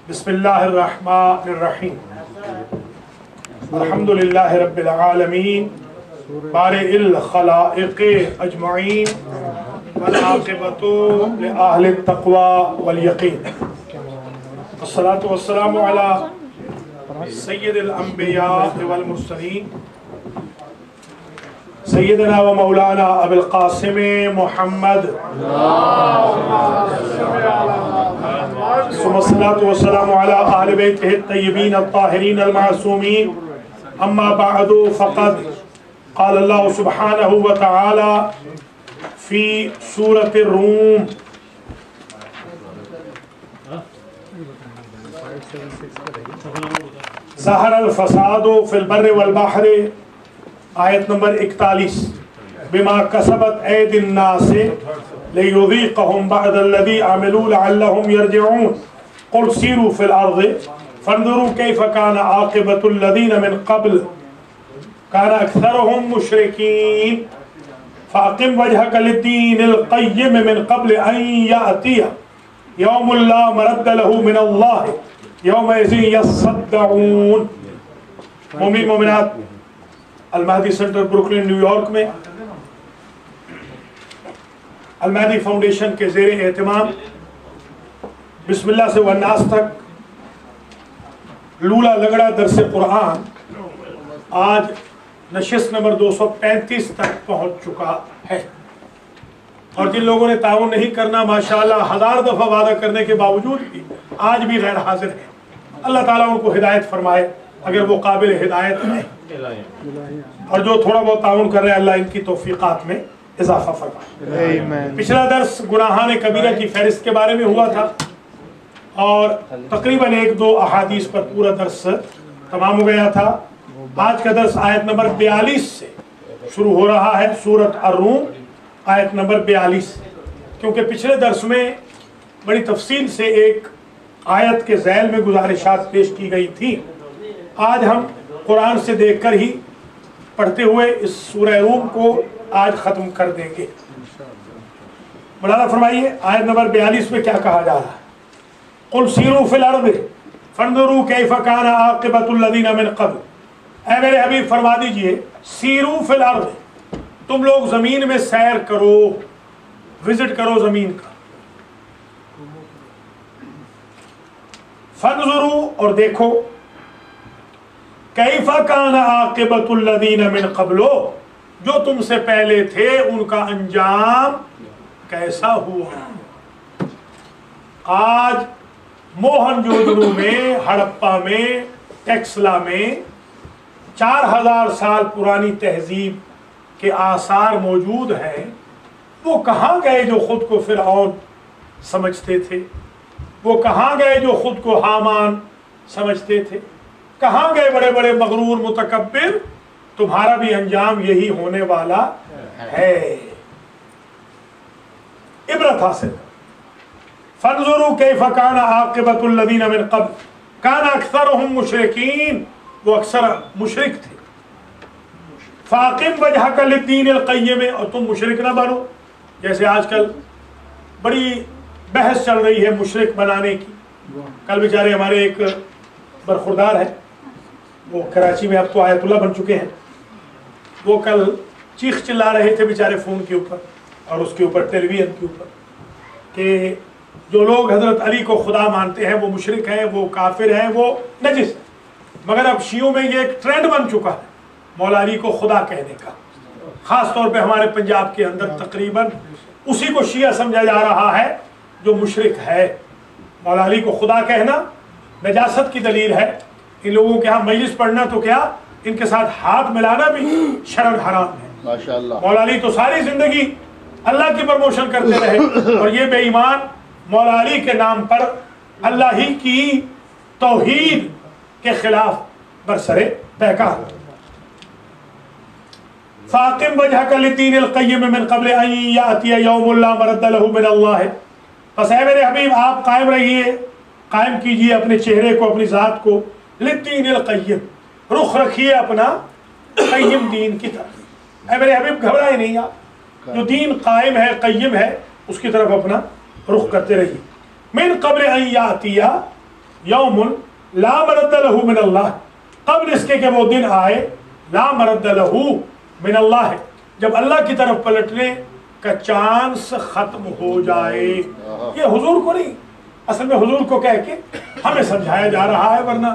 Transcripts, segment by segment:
بسم اللہ الرحمن الرحیم الحمد للہ رب العالمین بارئ الخلائق اجمعین والعاقبۃ لأہل التقوی والیقین والصلاة والسلام علی سید الانبیاء والمرسلین سیدنا و مولانا ابو القاسم محمد ثم الصلاة والسلام على أهل بيته الطيبين الطاهرين المعصومين أما بعد فقد قال الله سبحانه وتعالى في سورة الروم ظهر الفساد في البر والبحر آیت نمبر 41 بما کسبت أيدي الناس ليذيقهم بعد الذي عملوا لعلهم يرجعون قل سيروا في الأرض فانظروا كيف كان عاقبة الذين من قبل كان أكثرهم مشركين فأقم وجهك للدين القيم من قبل أن يأتي يوم لا مرد له من الله يومئذ يصدعون مومن مومنات المہدی سینٹر بروکلن نیو یارک میں المہدی فاؤنڈیشن کے زیر اہتمام بسم اللہ سے والناس تک لولا لگڑا درس قرآن آج نشست نمبر 235 تک پہنچ چکا ہے، اور جن لوگوں نے تعاون نہیں کرنا ماشاءاللہ 1000 دفعہ وعدہ کرنے کے باوجود بھی آج بھی غیر حاضر ہیں، اللہ تعالیٰ ان کو ہدایت فرمائے اگر وہ قابل ہدایت ہیں، اور جو تھوڑا بہت تعاون کر رہے ہیں اللہ ان کی توفیقات میں اضافہ فرمائے۔ پچھلا درس گناہان کبیرہ کی فہرست کے بارے میں ہوا تھا، اور تقریباً 1-2 احادیث پر پورا درس تمام ہو گیا تھا۔ آج کا درس آیت نمبر 42 سے شروع ہو رہا ہے، سورۃ الروم آیت نمبر 42، کیونکہ پچھلے درس میں بڑی تفصیل سے ایک آیت کے ذیل میں گزارشات پیش کی گئی تھی۔ آج ہم قرآن سے دیکھ کر ہی پڑھتے ہوئے اس سورہ روم کو آج ختم کر دیں گے۔ مولانا فرمائیے آیت نمبر 42 میں کیا کہا جا رہا ہے؟ قل سیروا فی الارض فانظروا کیف کان عاقبۃ الذین من قبل، اے میرے حبیب فرما دیجئے سیروا فی الارض، تم لوگ زمین میں سیر کرو، وزٹ کرو زمین کا، فانظروا اور دیکھو، کیف کان عاقبۃ الذین من قبل، جو تم سے پہلے تھے ان کا انجام کیسا ہوا۔ آج موہن جودڑو میں، ہڑپا میں، ٹیکسلا میں 4000 سال پرانی تہذیب کے آثار موجود ہیں۔ وہ کہاں گئے جو خود کو فرعون سمجھتے تھے؟ وہ کہاں گئے جو خود کو حامان سمجھتے تھے؟ کہاں گئے بڑے بڑے مغرور متکبر؟ تمہارا بھی انجام یہی ہونے والا ہے۔ عبرت حاصل، فانظروا کیف کان عاقبۃ الذین من قبل کان اکثرهم مشرکین، وہ اکثر مشرک تھے۔ فاقم وجہک للدین القیم، اور تم مشرک نہ بنو، جیسے آج کل بڑی بحث چل رہی ہے مشرک بنانے کی۔ کل بیچارے ہمارے ایک برخوردار ہے، وہ کراچی میں اب تو آیت اللہ بن چکے ہیں، وہ کل چیخ چلا رہے تھے بیچارے فون کے اوپر اور اس کے اوپر ٹیلی ویژن کے اوپر کہ جو لوگ حضرت علی کو خدا مانتے ہیں وہ مشرک ہیں، وہ کافر ہیں، وہ نجس ہیں۔ مگر اب شیعوں میں یہ ایک ٹرینڈ بن چکا ہے مولا علی کو خدا کہنے کا، خاص طور پہ ہمارے پنجاب کے اندر تقریباً اسی کو شیعہ سمجھا جا رہا ہے جو مشرک ہے۔ مولا علی کو خدا کہنا نجاست کی دلیل ہے۔ ان لوگوں کے ہاں مجلس پڑھنا تو کیا، ان کے ساتھ ہاتھ ملانا بھی شرعاً حرام ہے۔ ماشاءاللہ، مولا علی تو ساری زندگی اللہ کی پروموشن کرتے رہے، اور یہ بے ایمان مولا علی کے نام پر اللہ ہی کی توحید کے خلاف برسرے پیکار۔ فاقم وجہک للدین القیم من قبل ان یاتی یوم لا مرد له من اللہ، پس اے میرے حبیب آپ قائم رہیے، قائم کیجئے اپنے چہرے کو، اپنی ذات کو، للدین القیم، رخ رکھیے اپنا قیم دین کی طرف۔ اے میرے حبیب گھبرائے نہیں آپ، جو دین قائم ہے، قیم ہے، اس کی طرف اپنا رخ کرتے رہیے. من قبل ان یاتی یوم لا مرد له من اللہ, قبل اس کے کہ وہ دن آئے لا مرد له من اللہ, جب اللہ کی طرف پلٹنے کا چانس ختم ہو جائے. یہ حضور کو نہیں, اصل میں حضور کو کہہ کے ہمیں سمجھایا جا رہا ہے, ورنہ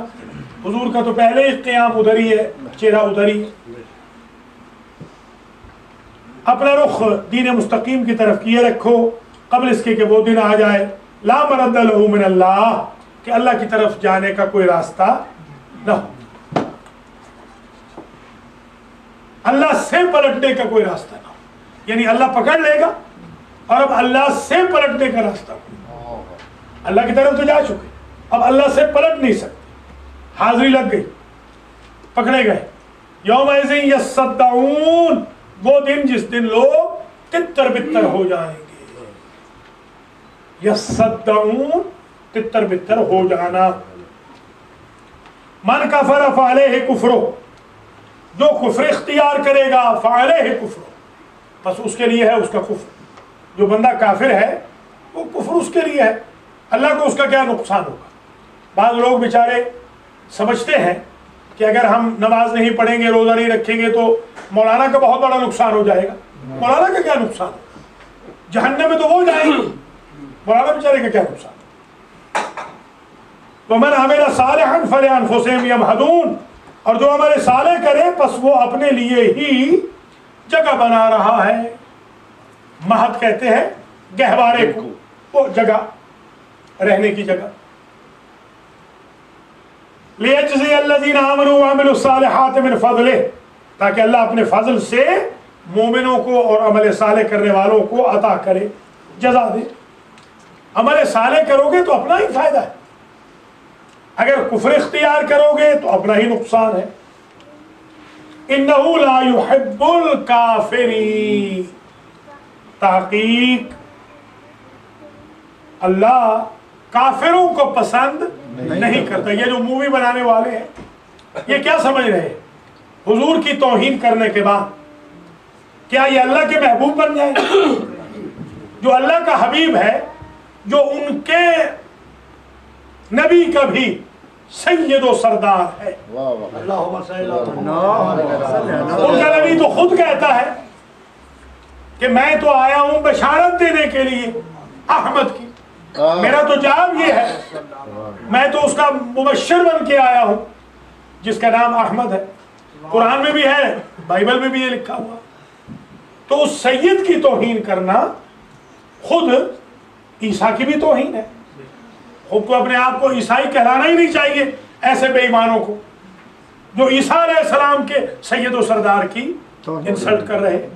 حضور کا تو پہلے ہی قیام ادھر ہی ہے, چہرہ ادھر ہی ہے. اپنا رخ دین مستقیم کی طرف کیے رکھو قبل اس کے کہ وہ دن آ جائے لا مرد له من اللہ, کہ اللہ کی طرف جانے کا کوئی راستہ نہ ہو, اللہ سے پلٹنے کا کوئی راستہ نہ ہو. یعنی اللہ پکڑ لے گا اور اب اللہ سے پلٹنے کا راستہ ہو. اللہ کی طرف تو جا چکے, اب اللہ سے پلٹ نہیں سکتے. حاضری لگ گئی, پکڑے گئے. یومئذ یصدعون, وہ دن جس دن لوگ تتر بتر ہو جائیں گے. یصدعون, تتر بتر ہو جانا. من کفر فعلیہ کفرہ, جو کفر اختیار کرے گا فعلیہ کفرہ, بس اس کے لیے ہے اس کا کفر. جو بندہ کافر ہے وہ کفر اس کے لیے ہے, اللہ کو اس کا کیا نقصان ہوگا. بعض لوگ بیچارے سمجھتے ہیں کہ اگر ہم نماز نہیں پڑھیں گے, روزہ نہیں رکھیں گے تو مولانا کا بہت بڑا نقصان ہو جائے گا. مولانا کا کیا نقصان, جہنم میں تو وہ جائیں گے, مولانا بیچارے کا کیا نقصان. وَمَنْ عَمِلَ صَالِحًا فَلِأَنفُسِهِمْ يَمْهَدُونَ, اور جو عمل صالح کرے پس وہ اپنے لیے ہی جگہ بنا رہا ہے. مہد کہتے ہیں گہوارے کو, وہ جگہ, رہنے کی جگہ. لِيَجْزِيَ الَّذِينَ آمَنُوا وَعَمِلُوا الصَّالِحَاتِ مِنْ فَضْلِهِ, تاکہ اللہ اپنے فضل سے مومنوں کو اور عمل صالح کرنے والوں کو عطا کرے, جزا دے. عمل صالح کرو گے تو اپنا ہی فائدہ ہے, اگر کفر اختیار کرو گے تو اپنا ہی نقصان ہے. إِنَّهُ لَا يُحِبُّ الْكَافِرِينَ, تحقیق اللہ کافروں کو پسند نہیں کرتا. یہ جو مووی بنانے والے ہیں یہ کیا سمجھ رہے ہیں, حضور کی توہین کرنے کے بعد کیا یہ اللہ کے محبوب بن جائیں گے؟ جو اللہ کا حبیب ہے, جو ان کے نبی کا بھی سید و سردار ہے, ان کا نبی تو خود کہتا ہے کہ میں تو آیا ہوں بشارت دینے کے لیے احمد کی, میرا تو جاب یہ ہے, میں تو اس کا مبشر بن کے آیا ہوں جس کا نام احمد ہے. قرآن میں بھی ہے, بائبل میں بھی یہ لکھا ہوا. تو اس سید کی توہین کرنا خود عیسیٰ کی بھی توہین ہے. خود کو اپنے آپ کو عیسائی کہلانا ہی نہیں چاہیے ایسے بے ایمانوں کو جو عیسیٰ علیہ السلام کے سید و سردار کی انسلٹ کر رہے.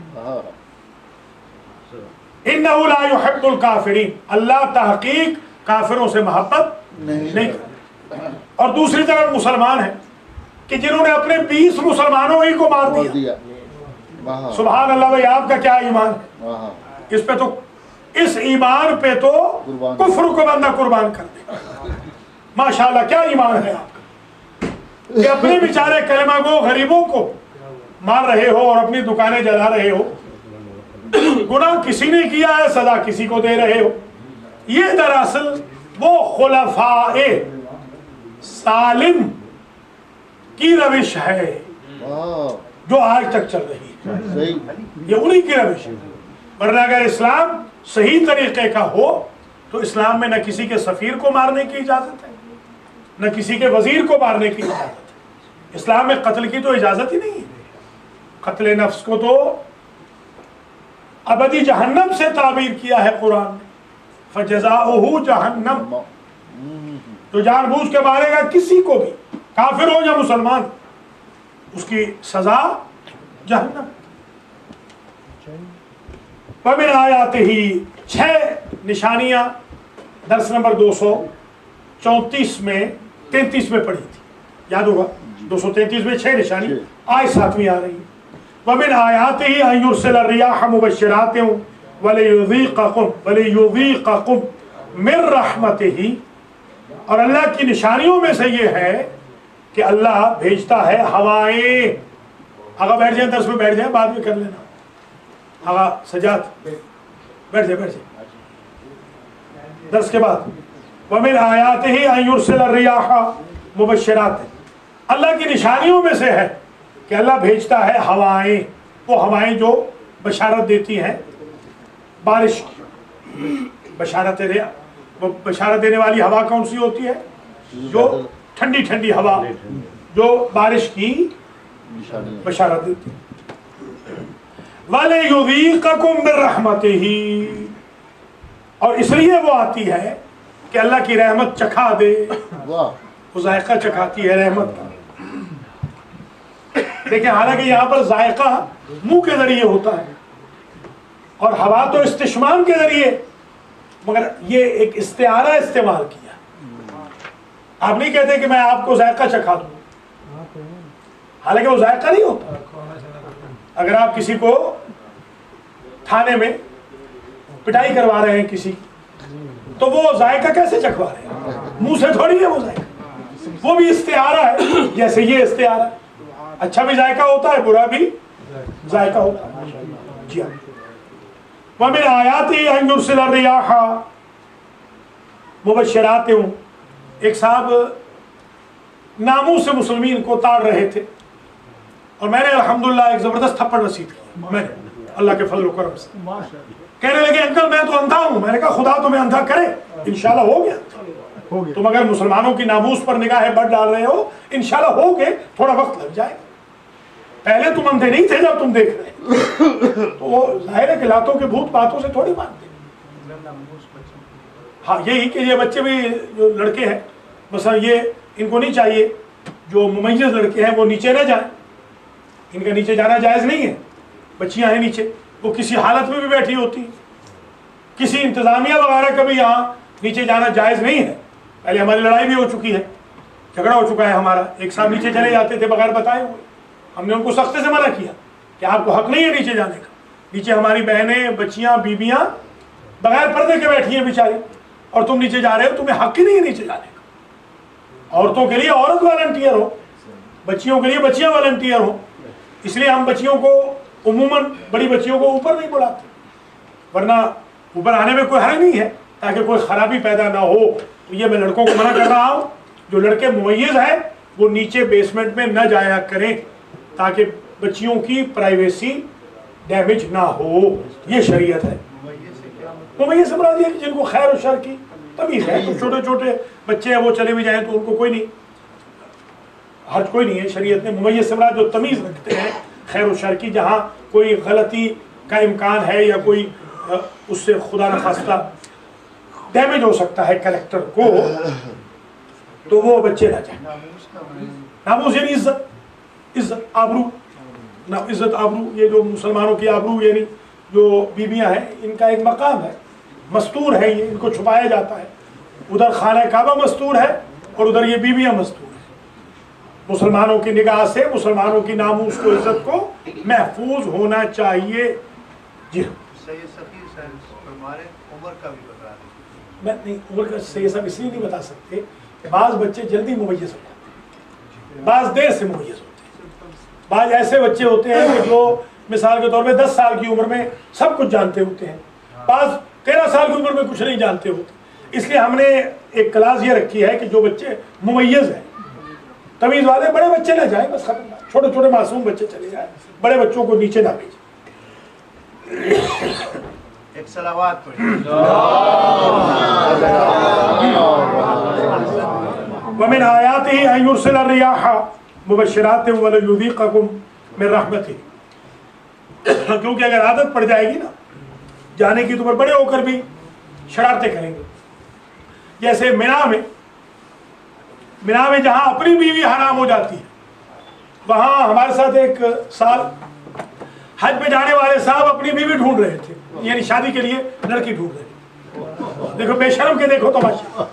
اِنَّهُ لَا يُحِبُّ الْكَافِرِينَ, اللہ تحقیق کافروں سے محبت نہیں کرتا. اور دوسری طرف مسلمان ہیں کہ جنہوں نے اپنے 20 مسلمانوں ہی کو مار دیا. سبحان اللہ بھائی, آپ کا کیا ایمان ہے, اس پہ تو, اس ایمان پہ تو کفر کو بندہ قربان کر دے. ماشاءاللہ کیا ایمان ہے آپ کا کہ اپنے بیچارے کلمہ گو غریبوں کو مار رہے ہو اور اپنی دکانیں جلا رہے ہو. گناہ کسی نے کیا ہے, سزا کسی کو دے رہے ہو. یہ دراصل وہ خلفاء سالم کی روش ہے جو آج تک چل رہی ہے. یہ انہی کی روش ہے. ورنہ اگر اسلام صحیح طریقے کا ہو تو اسلام میں نہ کسی کے سفیر کو مارنے کی اجازت ہے, نہ کسی کے وزیر کو مارنے کی اجازت ہے. اسلام میں قتل کی تو اجازت ہی نہیں ہے. قتل نفس کو تو ابدی جہنم سے تعبیر کیا ہے قرآن نے. فَجَزَاؤُهُ جَهَنَّمْ, تو جان بوجھ کے مارے گا کسی کو بھی, کافر ہو یا مسلمان, اس کی سزا جہنم. وَمِنْ آیَاتِهِ, 6 نشانیاں درس نمبر 234 میں 33 میں پڑھی تھی, یاد ہوگا 233 میں 6 نشانی, آج 7ویں آ رہی ہے. وَمِنْ آیَاتِهِ أَن يُرْسِلَ الرِّيَاحَ مُبَشِّرَاتٍ وَلِيُذِيقَكُم مِّن رَحْمَتِهِ, اور اللہ کی نشانیوں میں سے یہ ہے کہ اللہ بھیجتا ہے ہوائیں. آگا بیٹھ جائیں, درس میں بیٹھ جائیں, بعد میں کر لینا. آگا سجاد بیٹھ جائیں. درس کے بعد وَمِنْ آيَاتِهِ أَن يُرْسِلَ الرِّيَاحَ مُبَشِّرَاتٍ، اللہ کی نشانیوں میں سے ہے کہ اللہ بھیجتا ہے ہوائیں، وہ ہوائیں جو بشارت دیتی ہیں بارش کی۔ وہ بشارت دینے والی ہوا کون سی ہوتی ہے؟ جو ٹھنڈی ٹھنڈی ہوا جو بارش کی بشارت دیتی ہے۔ وَلِيُذِيقَكُم مِّن رَحْمَتِهِ، اور اس لیے وہ آتی ہے کہ اللہ کی رحمت چکھا دے، وہ ذائقہ چکھاتی ہے رحمت کا۔ دیکھیں حالانکہ یہاں پر ذائقہ منہ کے ذریعے ہوتا ہے اور ہوا تو استشمام کے ذریعے، مگر یہ ایک استعارہ استعمال کیا۔ آپ نہیں کہتے کہ میں آپ کو ذائقہ چکھا دوں، حالانکہ وہ ذائقہ نہیں ہوتا۔ اگر آپ کسی کو تھانے میں پٹائی کروا رہے ہیں کسی، تو وہ ذائقہ کیسے چکھوا رہے ہیں؟ منہ سے تھوڑی ہے وہ ذائقہ، وہ بھی استعارہ ہے جیسے یہ استعارہ ہے۔ اچھا بھی ذائقہ ہوتا ہے، برا بھی ذائقہ ہوتا ہے۔ جی ہاں، وَمِنْ آيَاتِهِ أَن يُرْسِلَ الرِّيَاحَ مُبَشِّرَاتٍ، ایک صاحب ناموس سے مسلمین کو تاڑ رہے تھے اور میں نے الحمدللہ ایک زبردست تھپڑ رسید کیا، میں نے اللہ کے فضل و کرم سے۔ کہنے لگے انکل میں تو اندھا ہوں۔ میں نے کہا خدا تمہیں اندھا کرے، انشاءاللہ ہو گیا۔ تم اگر مسلمانوں کی ناموس پر نگاہیں بڑھ ڈال رہے ہو، انشاءاللہ ہو گے، تھوڑا وقت لگ جائے۔ پہلے تم اندھے نہیں تھے جب تم دیکھ رہے، تو وہ ظاہر ہے کہ لاتوں کے بھوت باتوں سے تھوڑی مانتے۔ ہاں یہی کہ یہ بچے بھی جو لڑکے ہیں مثلا، یہ ان کو نہیں چاہیے، جو ممیز لڑکے ہیں وہ نیچے نہ جائیں، ان کا نیچے جانا جائز نہیں ہے۔ بچیاں ہیں نیچے، وہ کسی حالت میں بھی بیٹھی ہوتی ہیں، کسی انتظامیہ وغیرہ کا بھی یہاں نیچے جانا جائز نہیں ہے۔ پہلے ہماری لڑائی بھی ہو چکی ہے، جھگڑا ہو چکا ہے ہمارا، ایک صاحب نیچے چلے جاتے تھے بغیر بتائے ہوئے، ہم نے ان کو سختی سے منع کیا کہ آپ کو حق نہیں ہے نیچے جانے کا۔ نیچے ہماری بہنیں، بچیاں، بیویاں بغیر پردے کے بیٹھی ہیں بیچاری، اور تم نیچے جا رہے ہو، تمہیں حق ہی نہیں ہے نیچے جانے کا۔ عورتوں کے لیے عورت والنٹیئر ہو، بچیوں کے لیے بچیاں والنٹیئر ہو۔ اس لیے ہم بچیوں کو عموماً بڑی بچیوں کو اوپر نہیں بلاتے، ورنہ اوپر آنے میں کوئی حرج نہیں ہے تاکہ کوئی خرابی پیدا نہ ہو۔ تو یہ میں لڑکوں کو منع کر رہا ہوں، جو لڑکے ممیز ہیں وہ نیچے بیسمنٹ میں نہ جایا کریں تاکہ بچیوں کی پرائیویسی ڈیمیج نہ ہو، یہ شریعت ہے۔ ممیز سے مراد یہ کہ جن کو خیر و شر کی تمیز ہے، تو چھوٹے چھوٹے بچے ہیں وہ چلے بھی جائیں تو ان کو کوئی نہیں، حرج کوئی نہیں ہے شریعت نے۔ ممیز سے مراد جو تمیز رکھتے ہیں خیر و شر کی، جہاں کوئی غلطی کا امکان ہے یا کوئی اس سے خدا نخواستہ ڈیمیج ہو سکتا ہے کریکٹر کو، تو وہ بچے نہ جائیں۔ ناموس یعنی عزت، عزت آبرو، عزت آبرو، یہ جو مسلمانوں کی آبرو یعنی جو بیویاں ہیں ان کا ایک مقام ہے، مستور ہے، یہ ان کو چھپایا جاتا ہے۔ ادھر خانہ کعبہ مستور ہے اور ادھر یہ بیویاں مستور ہیں۔ مسلمانوں کی نگاہ سے مسلمانوں کی ناموس کو، عزت کو محفوظ ہونا چاہیے۔ جی ہاں، میں نہیں عمر کا صحیح سب اس لیے نہیں بتا سکتے کہ بعض بچے جلدی ممیز ہو جاتے ہیں، بعض دیر سے ممیز ہوتے ہیں، بعض ایسے بچے ہوتے ہیں کہ جو مثال کے طور پہ 10 سال کی عمر میں سب کچھ جانتے ہوتے ہیں، بعض 13 سال کی عمر میں کچھ نہیں جانتے ہوتے۔ اس لیے ہم نے ایک کلاس یہ رکھی ہے کہ جو بچے ممیز ہیں، تمیز والے، بڑے بچے نہ جائیں، بس ختم، چھوٹے چھوٹے معصوم بچے چلے جائیں، بڑے بچوں کو نیچے نہ بھیجیں۔ ایک صلوات پڑھیں۔ وَمِنْ آيَاتِهِ أَن يُرْسِلَ الرِّيَاحَ مُبَشِّرَاتٍ وَلِيُذِيقَكُم مِّن رَحْمَتِهِ، کیونکہ اگر عادت پڑ جائے گی نا جانے کی تو پھر بڑے ہو کر بھی شرارتیں کریں گے۔ جیسے مینا میں جہاں اپنی بیوی حرام ہو جاتی ہے، وہاں ہمارے ساتھ ایک سال حج میں جانے والے صاحب اپنی بیوی ڈھونڈ رہے تھے، یعنی شادی کے لیے لڑکی ڈھونڈ رہے تھے۔ دیکھو بے شرم کے دیکھو تماشا،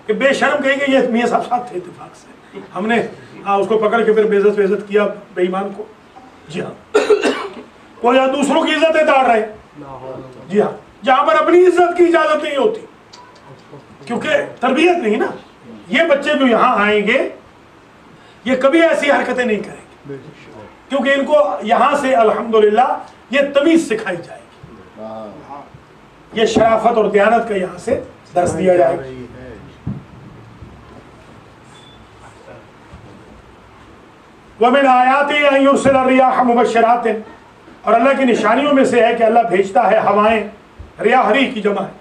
کہ بے شرم کہیں گے یہ میاں صاحب ساتھ تھے اتفاق سے، ہم نے اس کو پکڑ کے پھر بے عزت کیا بے ایمان کو۔ جی ہاں، وہ جہاں دوسروں کی عزتیں تاڑ رہے ہیں، جی ہاں، جہاں پر اپنی عزت کی اجازت نہیں ہوتی، کیونکہ تربیت نہیں نا۔ یہ بچے جو یہاں آئیں گے یہ کبھی ایسی حرکتیں نہیں کریں گے، کیونکہ ان کو یہاں سے الحمدللہ یہ تمیز سکھائی جائے گی۔ یہ شرافت اور دیانت کا یہاں سے درس دیا جائے گا. وَمِنْ آيَاتِهِ أَن يُرْسِلَ الرِّيَاحَ مُبَشِّرَاتٍ، اور اللہ کی نشانیوں میں سے ہے کہ اللہ بھیجتا ہے ہوائیں، ریاح ری کی جمع ہے،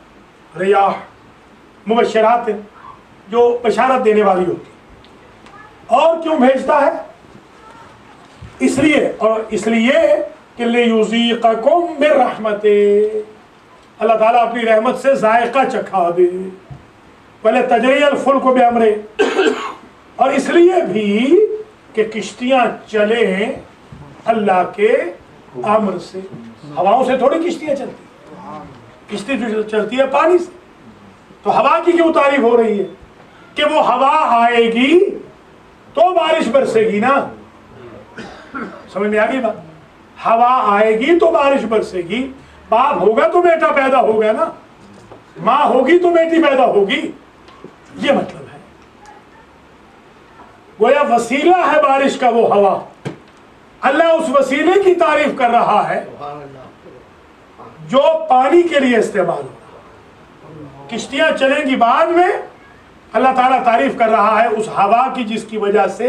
ریاح مبشرات جو بشارت دینے والی ہوتی. اور کیوں بھیجتا ہے؟ اس لیے کہ لِيُذِيقَكُم مِّن رَحْمَتِهِ، اللہ تعالیٰ اپنی رحمت سے ذائقہ چکھا دے. وَلِتَجْرِيَ الْفُلْكُ بِأَمْرِهِ، اور اس لیے بھی کہ کشتیاں چلیں اللہ کے امر سے. ہواؤں سے تھوڑی کشتیاں چلتی، کشتی جو چلتی ہے پانی سے. تو ہوا کی کیوں تعریف ہو رہی ہے؟ کہ وہ ہوا آئے گی تو بارش برسے گی نا. سمجھ میں آ گئی بات؟ ہوا آئے گی تو بارش برسے گی. باپ ہوگا تو بیٹا پیدا ہوگا نا، ماں ہوگی تو بیٹی پیدا ہوگی. یہ مطلب ہے، گویا وسیلہ ہے بارش کا وہ ہوا. اللہ اس وسیلے کی تعریف کر رہا ہے جو پانی کے لیے استعمال ہو. کشتیاں چلیں گی بعد میں، اللہ تعالیٰ تعریف کر رہا ہے اس ہوا کی جس کی وجہ سے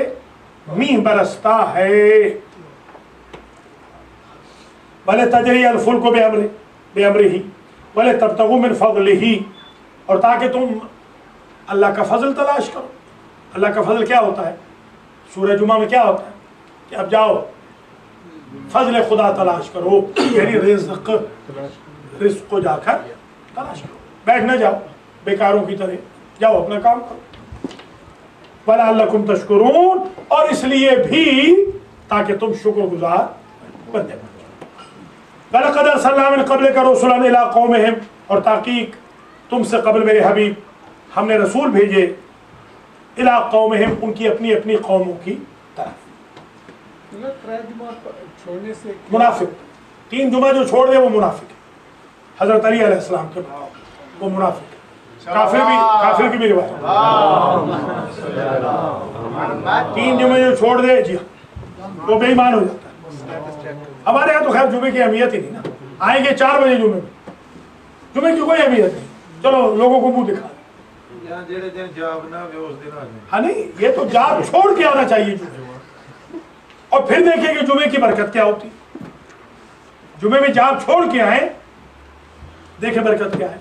میہ برستا ہے. وَلِتَجْرِيَ الْفُلْكُ بِأَمْرِهِ وَلِتَبْتَغُوا مِنْ فَضْلِهِ، اور تاکہ تم اللہ کا فضل تلاش کرو. اللہ کا فضل کیا ہوتا ہے؟ سورہ جمعہ میں کیا ہوتا ہے کہ اب جاؤ فضل خدا تلاش کرو، یعنی رزق کو جا کر تلاش کرو. بیٹھ نہ جاؤ بیکاروں کی طرح، جاؤ اپنا کام کرو. وَلَعَلَّكُمْ تَشْكُرُونَ، اور اس لیے بھی تاکہ تم شکر گزار بندے بن جاؤ. وَلَقَدْ أَرْسَلْنَا مِن قَبْلِكَ رُسُلًا إِلَىٰ قَوْمِهِمْ، اور تحقیق تم سے قبل میرے حبیب ہم نے رسول بھیجے اِلَىٰ قَوْمِهِمْ، ان کی اپنی اپنی قوموں کی طرف. منافق 3 جمعہ جو چھوڑ دے وہ منافق ہے. حضرت علی علیہ السلام کے بعد وہ منافق ہے. کافر کی بھی روایت. 3 جمعے جو چھوڑ دے جی وہ بے ایمان ہو جاتا ہے. ہمارے یہاں تو خیر جمعے کی اہمیت ہی نہیں نا. آئیں گے 4 بجے جمعے میں، جمعے کی کوئی اہمیت نہیں. چلو لوگوں کو منہ دکھا. ہاں نہیں، یہ تو جاب چھوڑ کے آنا چاہیے جمعے، اور پھر دیکھیں کہ جمعے کی برکت کیا ہوتی. جمعے میں جاب چھوڑ کے آئیں، دیکھیں برکت کیا ہے.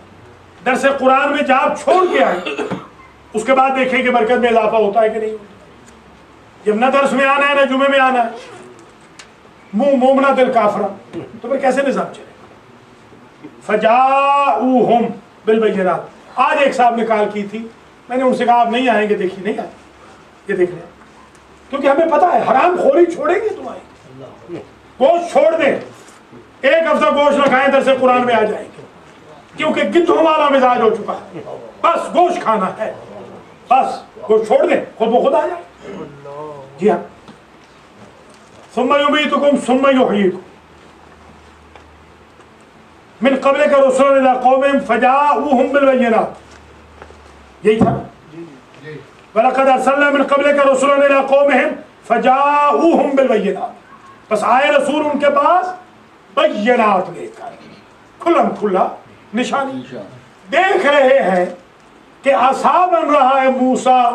درس قرآن میں جاب چھوڑ کے آئیں، اس کے بعد دیکھیں کہ برکت میں اضافہ ہوتا ہے کہ نہیں ہوتا. جب نہ درس میں آنا ہے نہ جمعے میں آنا ہے، منہ مومنا دل کافرہ، تو پھر کیسے نظام چلے گا؟ فَجَاءُوهُمْ بِالْبَيِّنَاتِ. آج ایک صاحب نے کال کی تھی، میں نے ان سے کہا آپ نہیں آئیں گے. دیکھیے نہیں آئے، یہ دیکھ لیں، کیونکہ ہمیں پتا ہے حرام خوری چھوڑیں گے تمہاری. گوشت چھوڑ دیں، 1 ہفتہ گوشت نہ کھائیں، درس قرآن میں آ جائیں گے. کیونکہ گدھوں والا مزاج ہو چکا ہے، بس گوشت کھانا ہے، بس گوشت چھوڑ دیں، خود بخود آ جائے. جی ہاں. ثم يميتكم ثم يحييكم من قبلك رسلا الى قومهم فجاءوهم بالبينات. یہی تھا. وَلَقَدْ أَرْسَلْنَا مِن قَبْلِكَ رُسُلًا إِلَىٰ قَوْمِهِمْ فَجَاءُوهُمْ بِالْبَيِّنَاتِ. بس آئے رسول ان کے پاس بینات لے کر، کھلم کھلا نشانی. دیکھ رہے ہیں کہ عصا بن رہا ہے موسیٰ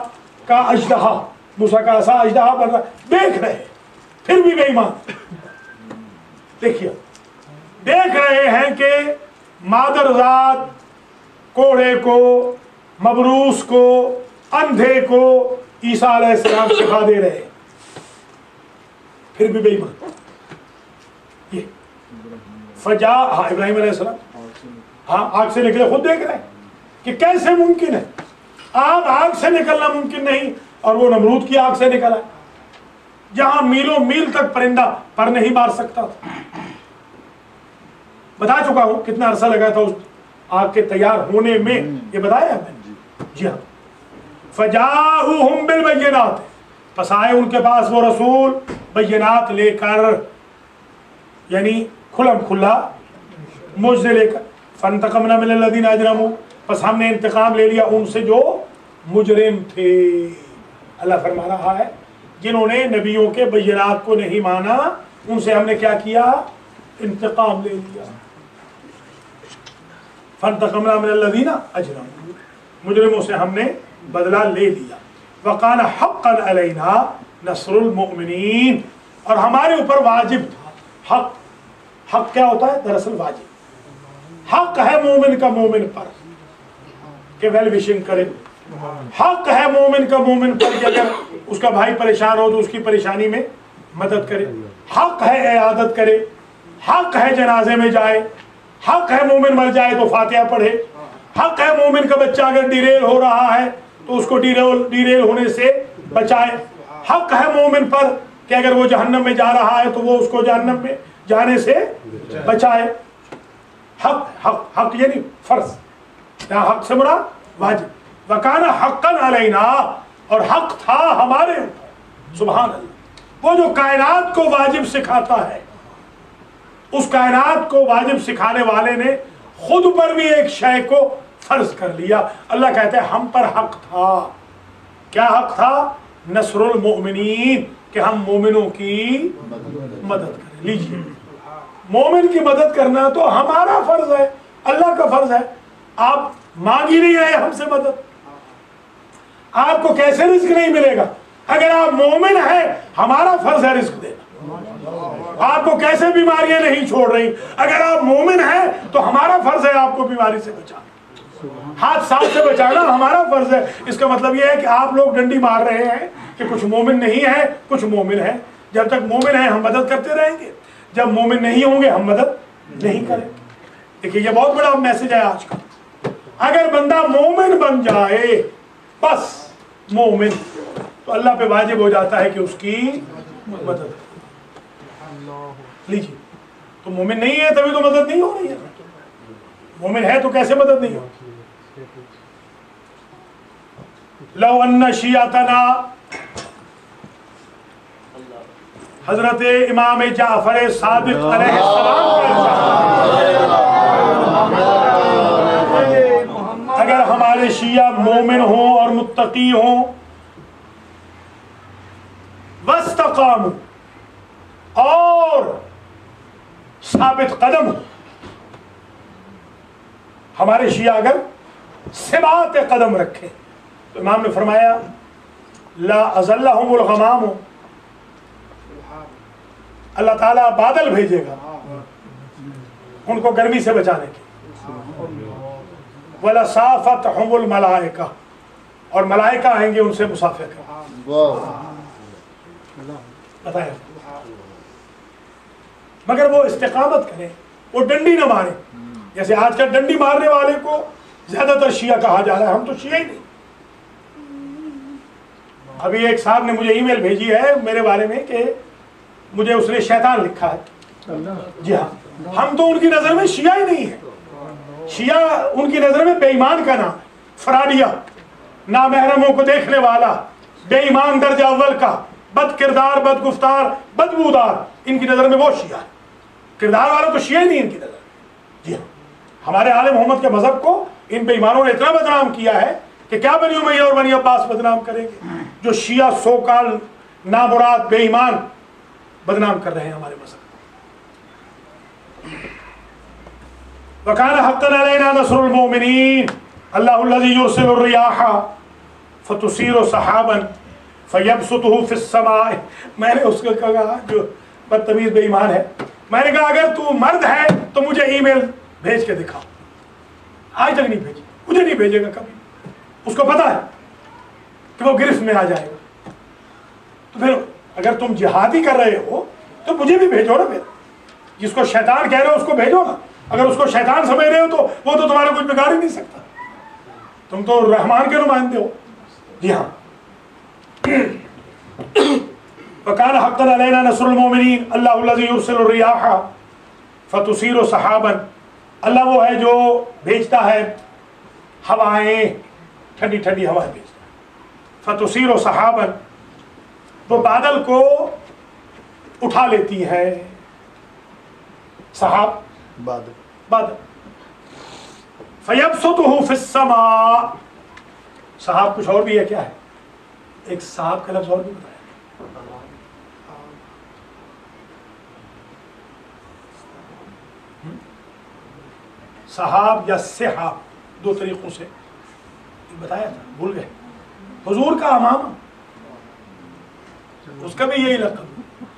کا اژدہا، موسیٰ کا عصا اژدہا بن رہا ہے. دیکھ رہے ہیں، پھر بھی بے ایمان. دیکھیے، دیکھ رہے ہیں کہ مادر ذات کوڑے کو، مبروس کو، اندھے کو عیسیٰ علیہ السلام شفا دے رہے ہیں، پھر بھی بے ایمان. یہ ابراہیم علیہ السلام ہاں آگ سے نکلے، خود دیکھ رہے ہیں کہ کیسے ممکن ہے. آپ آگ سے نکلنا ممکن نہیں، اور وہ نمرود کی آگ سے نکلا جہاں میلوں میل تک پرندہ پر نہیں مار سکتا تھا. بتا چکا ہوں کتنا عرصہ لگا تھا اس آگ کے تیار ہونے میں، یہ بتایا میں نے. جی ہاں. فَجَاءُوهُمْ بِالْبَيِّنَاتِ، پس آئے ان کے پاس وہ رسول بینات لے کر، یعنی کھلم کھلا معجزے لے کر. فَانْتَقَمْنَا مِنَ الَّذِينَ أَجْرَمُوا، پس ہم نے انتقام لے لیا ان سے جو مجرم تھے. اللہ فرما رہا ہے جنہوں نے نبیوں کے بینات کو نہیں مانا، ان سے ہم نے کیا کیا؟ انتقام لے لیا. فانتقمنا من الذین اجرموا، مجرموں سے ہم نے بدلہ لے لیا. وقال حقا علینا نصر المؤمنین، اور ہمارے اوپر واجب تھا. حق کیا ہوتا ہے؟ دراصل واجب. حق ہے مومن کا مومن پر کہ ویل وشنگ کرے. حق ہے مومن کا مومن پر کہ اگر اس کا بھائی پریشان ہو تو اس کی پریشانی میں مدد کرے. حق ہے عیادت کرے. حق ہے جنازے میں جائے. حق ہے مومن مر جائے تو فاتحہ پڑھے. حق ہے مومن کا بچہ اگر ڈیریل ہو رہا ہے تو اس کو ڈیریل ہونے سے بچائے. حق ہے مومن پر کہ اگر وہ جہنم میں جا رہا ہے تو وہ اس کو جہنم میں جانے سے بچائے. حق حق حق یعنی فرض. یہاں حق سے مراد واجب. وکانا حقا علینا، اور حق تھا ہمارے اوپر. سبحان اللہ. وہ جو کائنات کو واجب سکھاتا ہے، اس کائنات کو واجب سکھانے والے نے خود پر بھی ایک شے کو فرض کر لیا. اللہ کہتے ہیں ہم پر حق تھا. کیا حق تھا؟ نصر المؤمنین، کہ ہم مومنوں کی مدد کریں. لیجیے، مومن کی مدد کرنا تو ہمارا فرض ہے، اللہ کا فرض ہے. آپ مانگ ہی نہیں رہے ہم سے مدد. آپ کو کیسے رزق نہیں ملے گا؟ اگر آپ مومن ہیں ہمارا فرض ہے رزق دینا. آپ کو کیسے بیماریاں نہیں چھوڑ رہی؟ اگر آپ مومن ہیں تو ہمارا فرض ہے آپ کو بیماری سے بچانا. حادثات سے بچانا ہمارا فرض ہے. اس کا مطلب یہ ہے کہ آپ لوگ ڈنڈی مار رہے ہیں کہ کچھ مومن نہیں ہیں، کچھ مومن ہیں. جب تک مومن ہیں ہم مدد کرتے رہیں گے، جب مومن نہیں ہوں گے ہم مدد نہیں کریں گے. دیکھیے یہ بہت بڑا میسج ہے آج کا. اگر بندہ مومن بن جائے، بس مومن، تو اللہ پہ واجب ہو جاتا ہے کہ اس کی مدد کرے. لیجیے، تو مومن نہیں ہے تبھی تو مدد نہیں ہو رہی ہے. مومن ہے تو کیسے مدد نہیں ہو؟ لو ان شیعتنا، حضرت امام جعفر صادق علیہ السلام کا اگر ہمارے شیعہ مومن ہوں اور متقی ہوں، واستقاموا، اور ثابت قدم ہوں. ہمارے شیعہ اگر ثبات قدم رکھے تو امام نے فرمایا لا اظلہم الغمام، اللہ تعالیٰ بادل بھیجے گا ان کو گرمی سے بچانے کی. وَلَصَافَتْهُمُ الْمَلَائِكَةُ، اور ملائکہ آئیں گے ان سے مصافحہ کریں. بتائیں، مگر وہ استقامت کریں، وہ ڈنڈی نہ ماریں. جیسے آج کل ڈنڈی مارنے والے کو زیادہ تر شیعہ کہا جا رہا ہے. ہم تو شیعہ ہی نہیں. ابھی ایک صاحب نے مجھے ای میل بھیجی ہے میرے بارے میں کہ مجھے اس نے شیطان لکھا ہے. جی ہاں، ہم تو ان کی نظر میں شیعہ ہی نہیں ہیں. شیعہ ان کی نظر میں بے ایمان کا نام، فرادیہ، نامحرموں کو دیکھنے والا، بے ایمان درجہ اول کا، بد کردار، بد گفتار، بدبودار. ان کی نظر میں وہ شیعہ ہے. کردار والا تو شیعہ ہی نہیں ان کی نظر. جی ہاں، ہمارے آل محمد کے مذہب کو ان بے ایمانوں نے اتنا بدنام کیا ہے کہ کیا بنی امیہ اور بنی عباس بدنام کریں گے، جو شیعہ سو کال نامراد بے ایمان بدنام کر رہے ہیں ہمارے مذہب. وَكَانَ حَقًّا عَلَيْنَا نَصْرُ الْمُؤْمِنِينَ اللَّهُ الَّذِي يُرْسِلُ الرِّيَاحَ فَتُثِيرُ سَحَابًا فَيَبْسُطُهُ فِي السَّمَاءِ. میں نے اس کو کہا جو بدتمیز بے ایمان ہے، میں نے کہا اگر تو مرد ہے تو مجھے ای میل بھیج کے دکھا. آج تک نہیں بھیجی، مجھے نہیں بھیجے گا کبھی. اس کو پتا ہے کہ وہ گرفت میں آ جائے گا. تو پھر اگر تم جہادی کر رہے ہو تو مجھے بھی بھیجو نا. پھر جس کو شیطان کہہ رہے ہو اس کو بھیجو نا. اگر اس کو شیطان سمجھ رہے ہو تو وہ تو تمہارا کچھ بگاڑ ہی نہیں سکتا. تم تو رحمان کے نمائندے ہو. جی ہاں. وَكَانَ حَقًّا عَلَيْنَا نَصْرُ الْمُؤْمِنِينَ اللَّهُ الَّذِي يُرْسِلُ الرِّيَاحَ فَتُثِيرُ سَحَابًا. اللہ وہ ہے جو بھیجتا ہے ہوائیں، ٹھنڈی ٹھنڈی ہوائیں بھیجتا ہے. فَتُثِيرُ سَحَابًا، وہ بادل کو اٹھا لیتی ہے. سحاب بادل. فَيَبْسُطُهُ فِي السَّمَاءِ. سحاب کچھ اور بھی ہے، کیا ہے؟ ایک سحاب کا لفظ اور بھی بتایا. صحاب یا سحاب، دو طریقوں سے بتایا تھا، بھول گئے. حضور کا امامہ، اس کا بھی یہی لقب،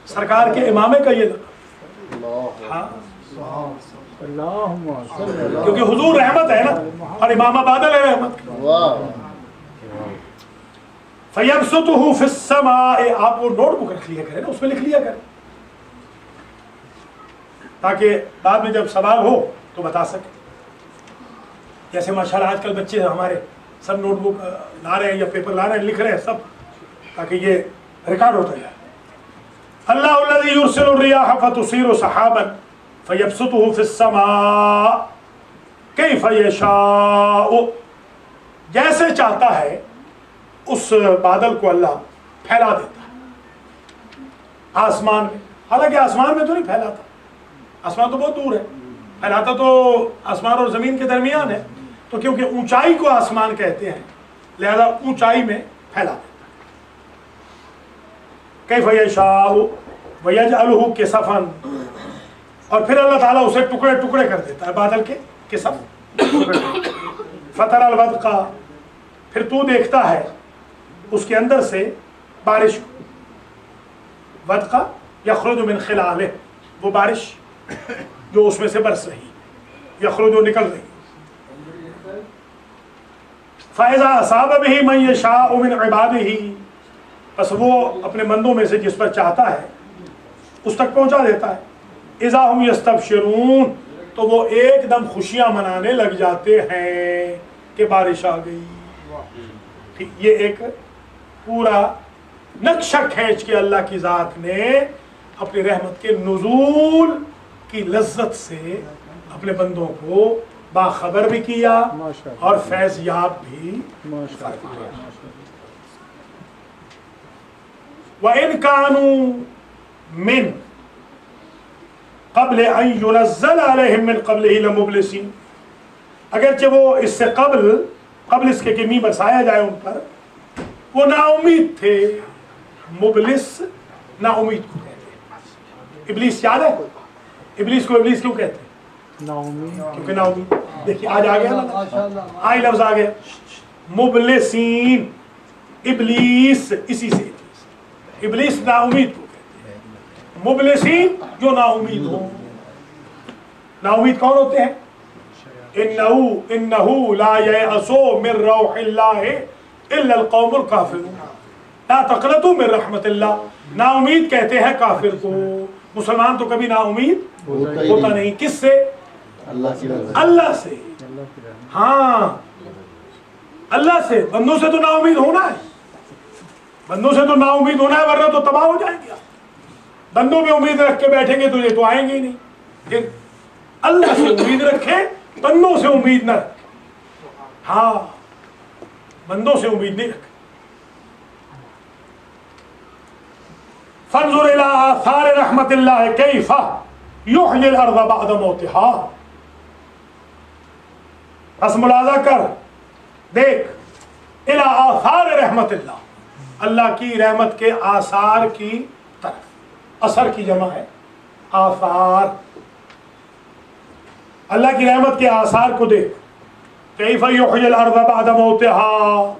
سرکار کے امامے کا یہ لقب. ہاں کیونکہ حضور رحمت ہے نا، اور امامہ بادل ہے رحمت کا. فَيَبْسُطُهُ فِي السَّمَاءِ، آپ وہ نوٹ بک رکھ لیا کریں نا، اس میں لکھ لیا کریں تاکہ بعد میں جب سوال ہو تو بتا سکیں. جیسے ماشاءاللہ آج کل بچے ہمارے سب نوٹ بک لا رہے ہیں یا پیپر لا رہے ہیں، لکھ رہے ہیں سب، تاکہ یہ ریکارڈ ہوتا جائے. اللہ الذی یرسل الریاح فتصیر سحابا فیبسطه فی السماء کیف یشاء، جیسے چاہتا ہے اس بادل کو اللہ پھیلا دیتا ہے آسمان میں. حالانکہ آسمان میں تو نہیں پھیلاتا، آسمان تو بہت دور ہے، پھیلاتا تو آسمان اور زمین کے درمیان ہے. تو کیونکہ اونچائی کو آسمان کہتے ہیں لہذا اونچائی میں پھیلا دیتا ہے. کیف یشاء ویجعلہ کسفا، اور پھر اللہ تعالیٰ اسے ٹکڑے ٹکڑے کر دیتا ہے، بادل کے کسف. فتر الودق، پھر تو دیکھتا ہے اس کے اندر سے بارش کو. ودقہ یخرج من خلالہ، وہ بارش جو اس میں سے برس رہی، یخرج نکل رہی. فَإِذَا أَصَابَ بِهِ مَن يَشَاءُ مِنْ عِبَادِهِ، بس وہ اپنے بندوں میں سے جس پر چاہتا ہے اس تک پہنچا دیتا ہے. اذا ہم یستبشرون، تو وہ ایک دم خوشیاں منانے لگ جاتے ہیں کہ بارش آ گئی. یہ ایک پورا نقشہ کھینچ کے اللہ کی ذات نے اپنی رحمت کے نزول کی لذت سے اپنے بندوں کو باخبر بھی کیا اور فیض یاب بھی. وَإِنْ كَانُوا مِنْ قبل ان ينزل علیہم من قبلہ لمبلسین، اگرچہ وہ اس سے قبل اس کے می برسایا جائے ان پر وہ نا امید تھے. مبلس نا امید کو کہتے ہیں. ابلیس یاد ہے؟ ابلیس کو ابلیس کیوں کہتے ہیں؟ نا امید، کیونکہ نا امید. دیکھیے آج آ گیا، آئی لفظ آ گیا. مبلسین، ابلیس، اسی سے ابلیس نا امید کو کہتے ہیں. مبلسین جو نا امید ہو. نا امید کون ہوتے ہیں؟ انہو لا ییأس من روح اللہ الا القوم الکافرون، لا تقنطوا من رحمت اللہ. نا امید کہتے ہیں کافر کو. مسلمان تو کبھی نا امید ہوتا نہیں. کس سے؟ اللہ سے. ہاں اللہ سے. بندوں سے تو نا امید ہونا ہے، بندوں سے تو نا امید ہونا ہے، ورنہ تو تباہ ہو جائیں گے. بندوں میں امید رکھ کے بیٹھیں گے تو یہ تو آئیں گے ہی نہیں. پھر اللہ سے امید رکھیں، بندوں سے امید نہ رکھیں. ہاں بندوں سے امید نہیں رکھیں. فانظر الى آثار رحمت اللہ کیف یحیی الارض بعد موتها، بس ملاحظہ کر، دیکھ، الى آثار رحمت اللہ، اللہ کی رحمت کے آثار کی طرف. اثر کی جمع ہے آثار. اللہ کی رحمت کے آثار کو دیکھ. کیف یحیی الارض بعد موتها،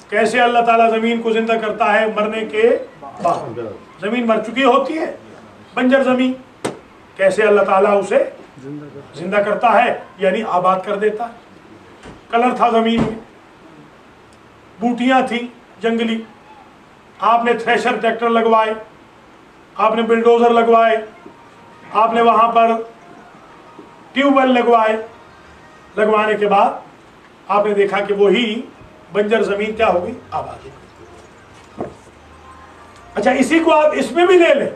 کیسے اللہ تعالیٰ زمین کو زندہ کرتا ہے مرنے کے بعد. زمین مر چکی ہوتی ہے، بنجر زمین، کیسے اللہ تعالیٰ اسے زندہ کرتا ہے، یعنی آباد کر دیتا ہے. کلر تھا زمین میں، بوٹیاں تھیں جنگلی، آپ نے تھریشر ٹریکٹر لگوائے، آپ نے بلڈوزر لگوائے، آپ نے وہاں پر ٹیوب ویل لگوائے. لگوانے کے بعد آپ نے دیکھا کہ وہی بنجر زمین کیا ہوگی؟ آباد ہوگی. اچھا اسی کو آپ اس میں بھی لے لیں.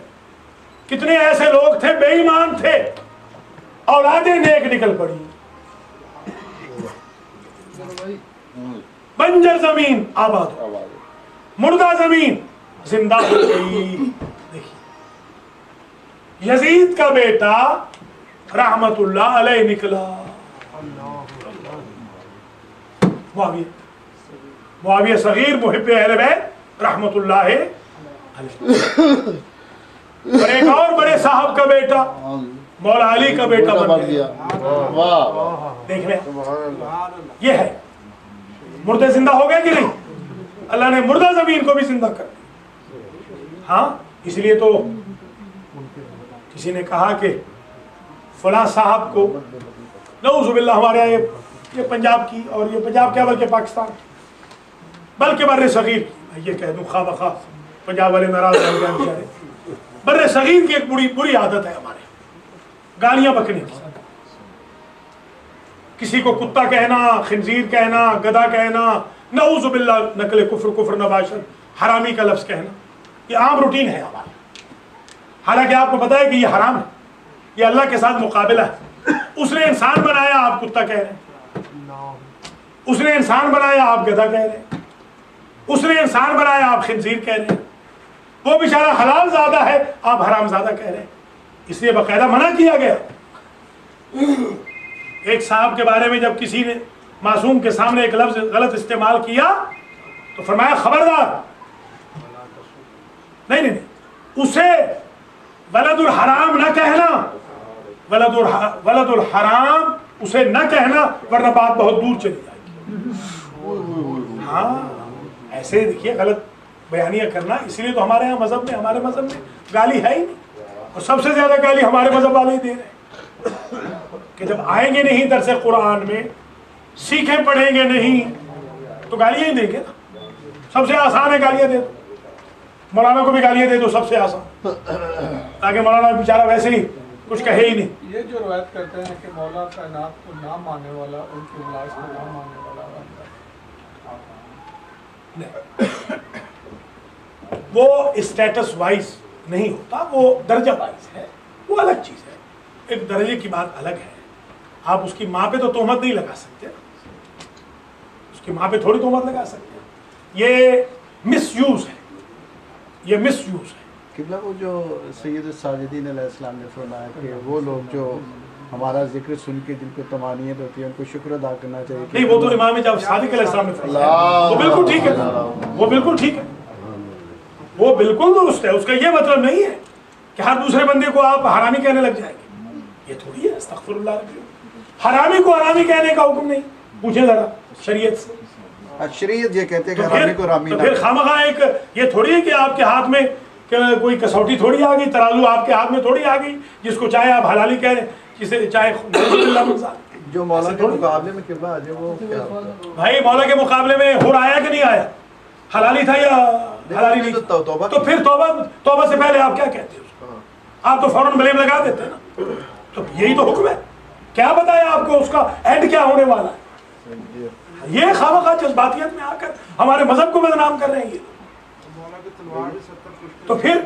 کتنے ایسے لوگ تھے بے ایمان تھے، اولادیں نیک نکل پڑی، بنجر زمین آباد ہو، مردہ زمین زندہ ہو گئی. دیکھیے یزید کا بیٹا رحمت اللہ علیہ نکلا، معاویہ صغیر محب اہل بیت رحمت اللہ علیہ. اور ایک اور بڑے صاحب کا بیٹا مولا علی کا بیٹا بن گیا. واہ دیکھ رہے یہ ہے مردے زندہ ہو گئے کہ نہیں؟ اللہ نے مردہ زمین کو بھی زندہ کر دیا. ہاں اس لیے تو کسی نے کہا کہ فلاں صاحب کو نعوذ باللہ ہمارے یہاں یہ پنجاب کی، اور یہ پنجاب کیا بلکہ پاکستان بلکہ بر صغیر کی، یہ کہہ دوں خواہ بخواہ پنجاب والے ناراض ہو جائیں بیچارے، بر صغیر کی ایک بری عادت ہے ہمارے گالیاں بکنے کی. کسی کو کتا کہنا، خنزیر کہنا، گدھا کہنا، نعوذ باللہ نقل کفر نباشد، حرامی کا لفظ کہنا، یہ عام روٹین ہے ہمارا. حالانکہ آپ کو پتا ہے کہ یہ حرام ہے، یہ اللہ کے ساتھ مقابلہ ہے. اس نے انسان بنایا، آپ کتا کہہ رہے ہیں. اس نے انسان بنایا، آپ گدھا کہہ رہے ہیں. اس نے انسان بنایا، آپ خنزیر کہہ رہے ہیں. وہ بیچارہ حلال زادہ ہے، آپ حرام زادہ کہہ رہے ہیں. اس لیے باقاعدہ منع کیا گیا. ایک صاحب کے بارے میں جب کسی نے معصوم کے سامنے ایک لفظ غلط استعمال کیا تو فرمایا خبردار، نہیں اسے ولد الحرام نہ کہنا، ولد الحرام اسے نہ کہنا، ورنہ بات بہت دور چلی جائے گی. ہاں ایسے دیکھیے غلط بیانیہ کرنا. اسی لیے تو ہمارے یہاں ہمارے مذہب میں گالی ہے ہی نہیں، اور سب سے زیادہ گالی ہمارے مذہب والے ہی دے رہے ہیں کہ جب آئیں گے نہیں درس قرآن میں، سیکھیں پڑھیں گے نہیں تو گالیاں ہی دیں گے نا. سب سے آسان ہے گالیاں دے دو، مولانا کو بھی گالیاں دے دو، سب سے آسان، تاکہ مولانا بیچارہ ویسے ہی کچھ کہے ہی نہیں. یہ جو روایت کرتے ہیں کہ مولا کائنات کو نہ ماننے والا ان کی ملاش کو نہ ماننے والا، وہ اسٹیٹس وائز نہیں ہوتا، وہ درجہ وائز ہے، وہ الگ چیز ہے. ایک درجے کی بات الگ ہے. آپ اس کی ماں پہ تو تہمت نہیں لگا سکتے، اس کی ماں پہ تھوڑی تہمت لگا سکتے. یہ مس یوز ہے، یہ مس یوز ہے. قبلہ وہ جو سید الساجدین علیہ السلام نے فرمایا کہ وہ لوگ جو ہمارا ذکر سن کے جن کو طمانینت ہوتی ہے ان کو شکر ادا کرنا چاہیے. نہیں وہ تو امام جعفر صادق علیہ السلام نے فرمایا، وہ بالکل ٹھیک ہے، وہ بالکل ٹھیک ہے، وہ بالکل درست ہے. اس کا یہ مطلب نہیں ہے کہ ہر دوسرے بندے کو آپ حرامی کہنے لگ جائیں گے، یہ تھوڑی ہے. استغفر اللہ ربی. حرامی کو حرامی کہنے کا حکم نہیں. پوچھیں ذرا شریعت سے. شریعت یہ کہتے ہیں کہ حرامی کو حرامی نہ پھر خامخواہ ایک یہ تھوڑی ہے کہ آپ کے ہاتھ میں کوئی کسوٹی تھوڑی آ گئی، ترازو آپ کے ہاتھ میں تھوڑی آ گئی جس کو چاہے آپ حلالی کہہ رہے ہیں، جسے چاہے جو مولا کے مقابلے میں قبلہ آ جائے وہ کیا ہوتا ہے؟ بھائی مولا کے مقابلے میں ہور آیا کہ نہیں آیا؟ حلالی تھا یا حلالی نہیں؟ تو پھر توبہ سے پہلے آپ کیا کہتے ہیں اس کو؟ آپ تو فوراً بلیم لگا دیتے ہیں نا. تو یہی تو حکم ہے. کیا بتایا آپ کو اس کا اینڈ کیا ہونے والا ہے؟ یہ خامخواہ جذباتیت میں آ کر ہمارے مذہب کو بدنام کر رہے ہیں. یہ تو پھر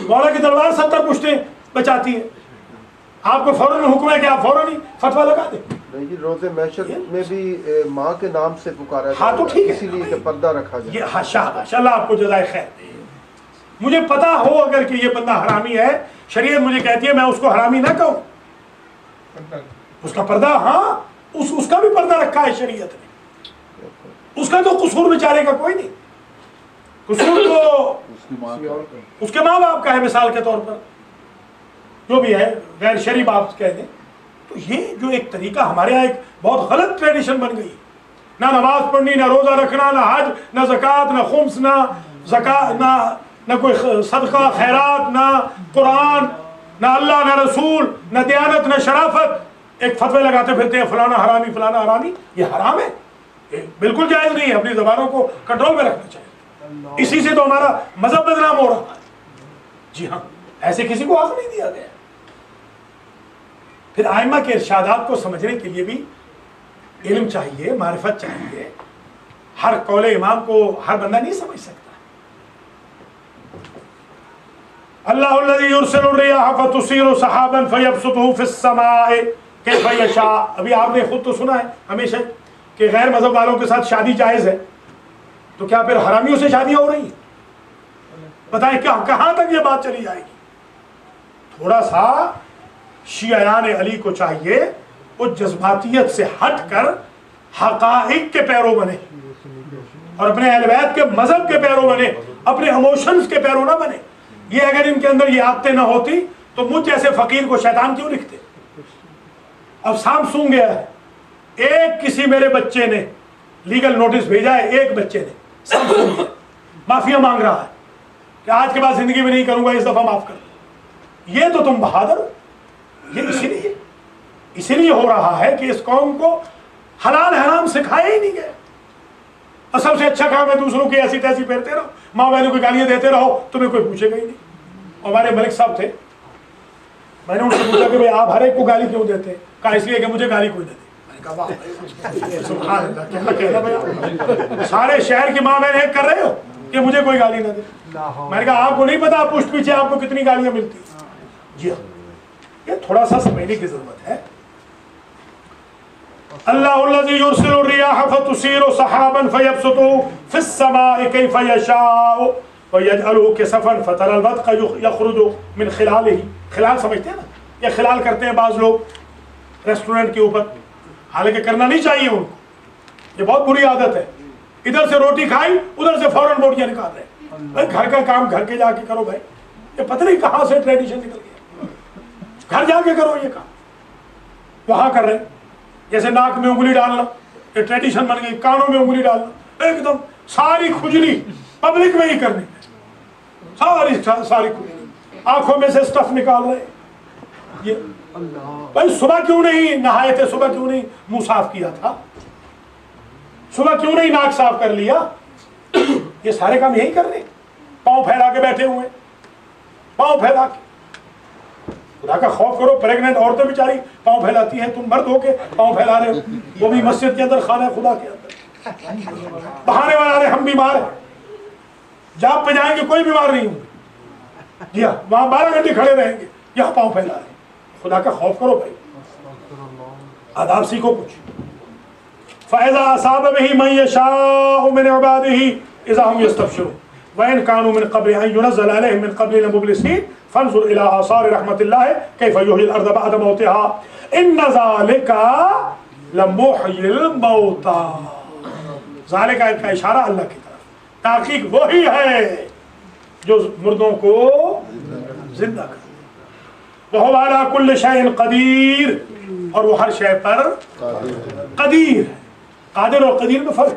مولا کی تلوار 70 پشتیں بچاتی ہے. آپ کو فوراً حکم ہے کہ آپ فوراً ہی فتویٰ لگا دیں. نہیں روز محشر میں بھی ماں کے نام سے پکارا ہاں تو ٹھیک ہے، اسی لیے کہ پردہ رکھا جائے. یہ شاباش، اللہ آپ کو جزائے خیر دے. مجھے پتا ہو اگر کہ یہ بندہ حرامی ہے، شریعت مجھے کہتی ہے میں اس کو حرامی نہ کہوں. اس کا پردہ، ہاں اس کا بھی پردہ رکھا ہے شریعت نے. اس کا تو قصور بیچارے کا کوئی نہیں. قصور تو اس کے ماں باپ کا ہے مثال کے طور پر، جو بھی ہے غیر شرعی باپ کہہ دیں. تو یہ جو ایک طریقہ ہمارے یہاں ایک بہت غلط ٹریڈیشن بن گئی، نہ نماز پڑھنی، نہ روزہ رکھنا، نہ حج، نہ زکوٰۃ، نہ خمس، نہ زکوٰۃ، نہ کوئی صدقہ خیرات، نہ قرآن، نہ اللہ، نہ رسول، نہ دیانت، نہ شرافت. ایک فتوے لگاتے پھرتے ہیں فلانا حرامی فلانا حرامی. یہ حرام ہے، یہ بالکل جائز نہیں ہے. اپنی زبانوں کو کنٹرول میں رکھنا چاہیے. اسی سے تو ہمارا مذہب بدنام ہو رہا ہے. جی ہاں، ایسے کسی کو حق نہیں دیا گیا. پھر ائمہ کے ارشادات کو سمجھنے کے لیے بھی علم چاہیے، معرفت چاہیے. ہر قول امام کو ہر بندہ نہیں سمجھ سکتا. اللہ الذی یرسل الریاح فتصیر سحابا فیبسطه فی السماء کیف یشاء. ابھی آپ نے خود تو سنا ہے ہمیشہ کہ غیر مذہب والوں کے ساتھ شادی جائز ہے. تو کیا پھر حرامیوں سے شادیاں ہو رہی ہیں؟ بتائیں کہاں تک یہ بات چلی جائے گی؟ تھوڑا سا شیعیان علی کو چاہیے وہ جذباتیت سے ہٹ کر حقائق کے پیرو بنے اور اپنے اہل بیت کے مذہب کے پیرو بنے، اپنے ایموشنز کے پیرو نہ بنے. یہ اگر ان کے اندر یہ عادتیں نہ ہوتی تو مجھ جیسے فقیر کو شیطان کیوں لکھتے؟ اب سامسونگ گیا ہے، ایک کسی میرے بچے نے لیگل نوٹس بھیجا ہے، ایک بچے نے سامسونگ معافیا مانگ رہا ہے کہ آج کے بعد زندگی میں نہیں کروں گا، اس دفعہ معاف کر دو۔ یہ تو تم بہادر ہو۔ یہ اسی لیے ہو رہا ہے کہ اس قوم کو حلال حرام سکھایا ہی نہیں گیا، اور سب سے اچھا کام ہے دوسروں کی ایسی تیسی پھیرتے رہو، ماں بہنوں کو گالیاں دیتے رہو، تمہیں کوئی پوچھے گا ہی نہیں۔ ہمارے ملک صاحب تھے، میں نے ان سے پوچھا کہ بھئی آپ ہر ایک کو گالی کیوں دیتے ہیں؟ کہا اس لیے کہ مجھے گالی کوئی نہ دے۔ میں نے کہا واہ سبحان اللہ، کیا کہنا بھیا، سارے شہر کی ماں بہن ایک کر رہے ہو کہ مجھے کوئی گالی نہ دے۔ میں نے کہا آپ کو نہیں پتا پشت پیچھے آپ کو کتنی گالیاں ملتی؟ جی ہاں، یہ تھوڑا سا سمجھنے کی ضرورت ہے۔ اللہ الذی یرسل الرياح فتثير سحابا فيبسطه في السماء كيف يشاء ويجعله كسفا فترى الودق يخرج من خلاله۔ خلال سمجھتے ہیں نا، یہ خلال کرتے ہیں بعض لوگ ریسٹورنٹ کے اوپر، حالانکہ کرنا نہیں چاہیے ان کو، یہ بہت بری عادت ہے۔ ادھر سے روٹی کھائی ادھر سے فوراً بوٹیاں نکال رہے ہیں۔ بھائی گھر کا کام گھر کے جا کے کرو بھائی، یہ پتہ نہیں کہاں سے ٹریڈیشن نکل گیا، گھر جا کے کرو یہ کام، وہاں کر رہے ہیں۔ جیسے ناک میں انگلی ڈالنا، یہ ٹریڈیشن بن گئی، کانوں میں انگلی ڈالنا، ایک دم ساری کھجلی پبلک میں ہی کرنی، ساری کھجلی، آنکھوں میں سے سٹف نکال رہے ہیں۔ یہ بھائی صبح کیوں نہیں نہائے تھے؟ صبح کیوں نہیں منہ صاف کیا تھا؟ صبح کیوں نہیں ناک صاف کر لیا؟ یہ سارے کام یہی کر رہے ہیں، پاؤں پھیلا کے بیٹھے ہوئے، پاؤں پھیلا کے۔ خدا کا خوف کرو، پریگننٹ عورتیں بیچاری پاؤں پھیلاتی ہیں، تم مرد ہو کے پاؤں پھیلا رہے ہو، وہ بھی مسجد کے اندر، خانہ خدا کے اندر۔ بہانے والا رہے ہم بیمار ہیں، جاب پہ جائیں گے کوئی بیمار نہیں ہوں، جی ہاں وہاں 12 گھنٹے کھڑے رہیں گے، یہاں پاؤں پھیلا رہے ہیں۔ خدا کا خوف کرو بھائی، آداب سیکھو کچھ۔ فَإِذَا أَصَابَ بِهِ مَن يَشَاءُ مِنْ عِبَادِهِ إِذَا هُمْ يَسْتَبْشِرُونَ وَإِنْ كَانُوا مِنْ قَبْلِ أَنْ يُنَزَّلَ عَلَيْهِم مِنْ قَبْلِهِ لَمُبْلِسِينَ فَانْظُرْ إِلَىٰ آثَارِ رَحْمَةِ اللَّهِ كَيْفَ يُحْيِي الْأَرْضَ بَعْدَ مَوْتِهَا إِنَّ ذَلِكَ لَمُحْيِي الْمَوْتَىٰ۔ ذالک کا اشارہ اللہ کی طرف، تحقیق وہی ہے جو مردوں کو زندہ کرے، وَهُوَ عَلَىٰ كُلِّ شَيْءٍ قَدِيرٌ، اور وہ ہر شے پر قدیر ہے۔ قادر اور قدیر میں فرق،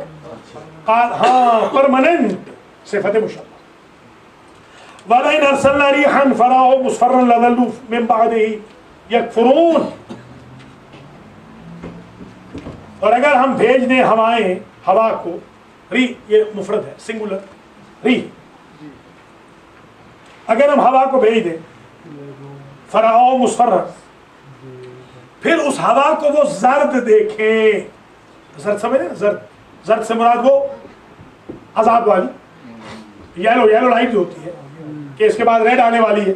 ہاں پرماننٹ صفت مشبہ۔ وَلَئِنْ أَرْسَلْنَا رِيحًا فَرَأَوْهُ مُصْفَرًّا لَظَلُّوا مِنْ بَعْدِهِ يَكْفُرُونَ، اور اگر ہم بھیج دیں ہوائیں، ہوا کو، ری یہ مفرد ہے سنگولر، ری، اگر ہم ہوا کو بھیج دیں، فَرَأَوْهُ مُصْفَرًّا، پھر اس ہوا کو وہ زرد دیکھیں، زرد سمجھے نا، زرد سے مراد وہ عذاب والی، یلو لائٹ جو ہوتی ہے کہ اس کے بعد ریڈ آنے والی ہے۔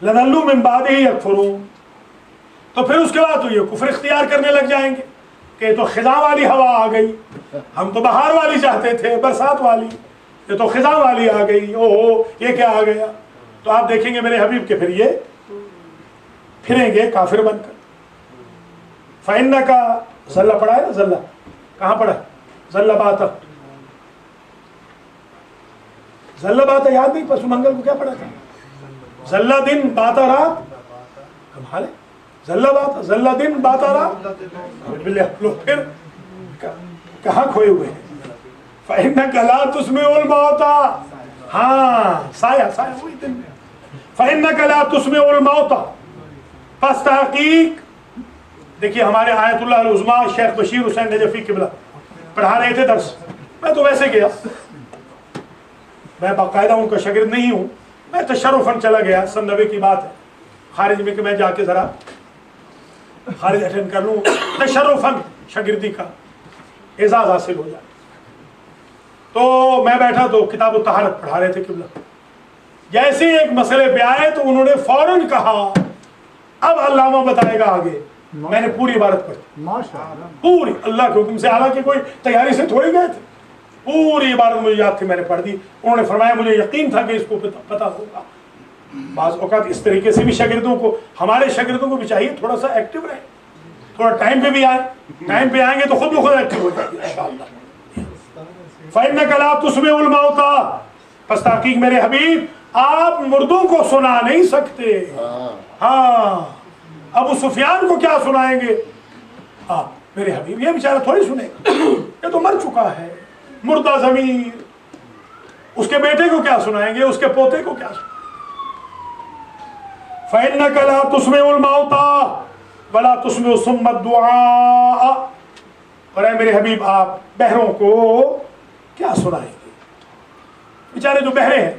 لَظَلُّوا مِن بَعْدِهِ يَكْفُرُونَ، تو پھر اس کے بعد تو یہ کفر اختیار کرنے لگ جائیں گے کہ تو خزاں والی ہوا آ گئی، ہم تو بہار والی چاہتے تھے، برسات والی، یہ تو خزاں والی آ گئی، اوہو یہ کیا آ گیا۔ تو آپ دیکھیں گے میرے حبیب کے پھر یہ پھریں گے کافر بن کر۔ فَإِنَّكَ ذلہ پڑھا ہے نا، ذلہ کہاں پڑھا ہے؟ ذلہ باتہ، ذلہ باتہ یاد نہیں؟ پرسوں منگل کو کیا پڑھا تھا؟ ذلہ دن باتہ رات، کمال ہے، ذلہ باتہ، ذلہ دن باتہ رات، لوگ پھر کہاں کھوئے ہوئے ہیں؟ فَإِنَّكَ لَا تُسْمِعُ الْمَوْتَىٰ، ہاں سایہ وہی دن، فَإِنَّكَ لَا تُسْمِعُ الْمَوْتَىٰ، پس تحقیق، دیکھیے ہمارے آیت اللہ العظمیٰ شیخ بشیر حسین نجفی قبلہ پڑھا رہے تھے درس، میں تو ویسے گیا، میں باقاعدہ ان کا شاگرد نہیں ہوں، میں تشرفاً چلا گیا، سن 90 کی بات ہے، خارج میں کہ میں جا کے ذرا خارج اٹینڈ کر لوں، تشرفاً شاگردی کا اعزاز حاصل ہو جائے۔ تو میں بیٹھا تو کتاب الطہارت پڑھا رہے تھے قبلہ، جیسے ایک مسئلے پہ آئے تو انہوں نے فوراً کہا اب علامہ بتائے گا آگے۔ میں نے پوری عبارت پڑھی، پوری اللہ کے حکم سے، حالانکہ کوئی تیاری سے تھوڑی گئے تھے، پوری عبارت مجھے یاد تھی، میں نے پڑھ دی۔ انہوں نے فرمایا مجھے یقین تھا کہ اس کو پتہ ہوگا۔ بعض اوقات اس طریقے سے بھی شاگردوں کو، ہمارے شاگردوں کو بھی چاہیے تھوڑا سا ایکٹیو رہے، تھوڑا ٹائم پہ بھی آئے، ٹائم پہ آئیں گے تو خود بخود ایکٹیو ہو جائے گی انشاءاللہ۔ فَإِنَّكَ لَا تُسْمِعُ الْمَوْتَىٰ، پس تحقیق میرے حبیب آپ مردوں کو سنا نہیں سکتے. ہاں ابو سفیان کو کیا سنائیں گے آپ میرے حبیب؟ یہ بیچارہ تھوڑی سنے گا، یہ تو مر چکا ہے، مردہ ضمیر. اس کے بیٹے کو کیا سنائیں گے، اس کے پوتے کو کیا سنائیں گے؟ فَإِنَّكَ لَا تُسْمِعُ الْمَوْتَى وَلَا تُسْمِعُ الصُّمَّ الدُّعَاءَ. اور اے میرے حبیب آپ بہروں کو کیا سنائیں گے؟ بیچارے جو بہرے ہیں،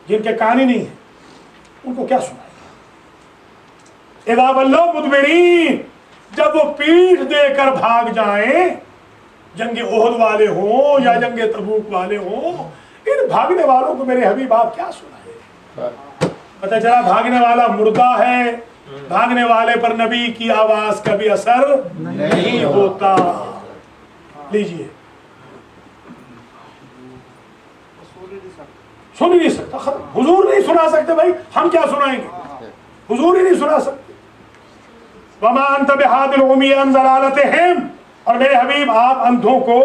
جن کے کان ہی نہیں ہیں، ان کو کیا سنائیں گے؟ اِذَا وَلَّوْا مُدْبِرِينَ، جب وہ پیٹھ دے کر بھاگ جائیں، جنگ احد والے ہوں یا جنگ تبوک والے ہوں، ان بھاگنے والوں کو میرے حبیب آپ کیا سنائیں؟ پتہ چلا بھاگنے والا مردہ ہے، بھاگنے والے پر نبی کی آواز کا بھی اثر نہیں ہوتا. لیجئے سن ہی نہیں سکتا، حضور نہیں سنا سکتے، بھائی ہم کیا سنائیں گے؟ حضور ہی نہیں سنا سکتے. وَمَا أَنْتَ بِهَادِ الْعُمِيِّ عَنْ ضَلَالَتِهِمْ، اور میرے حبیب آپ اندھوں کو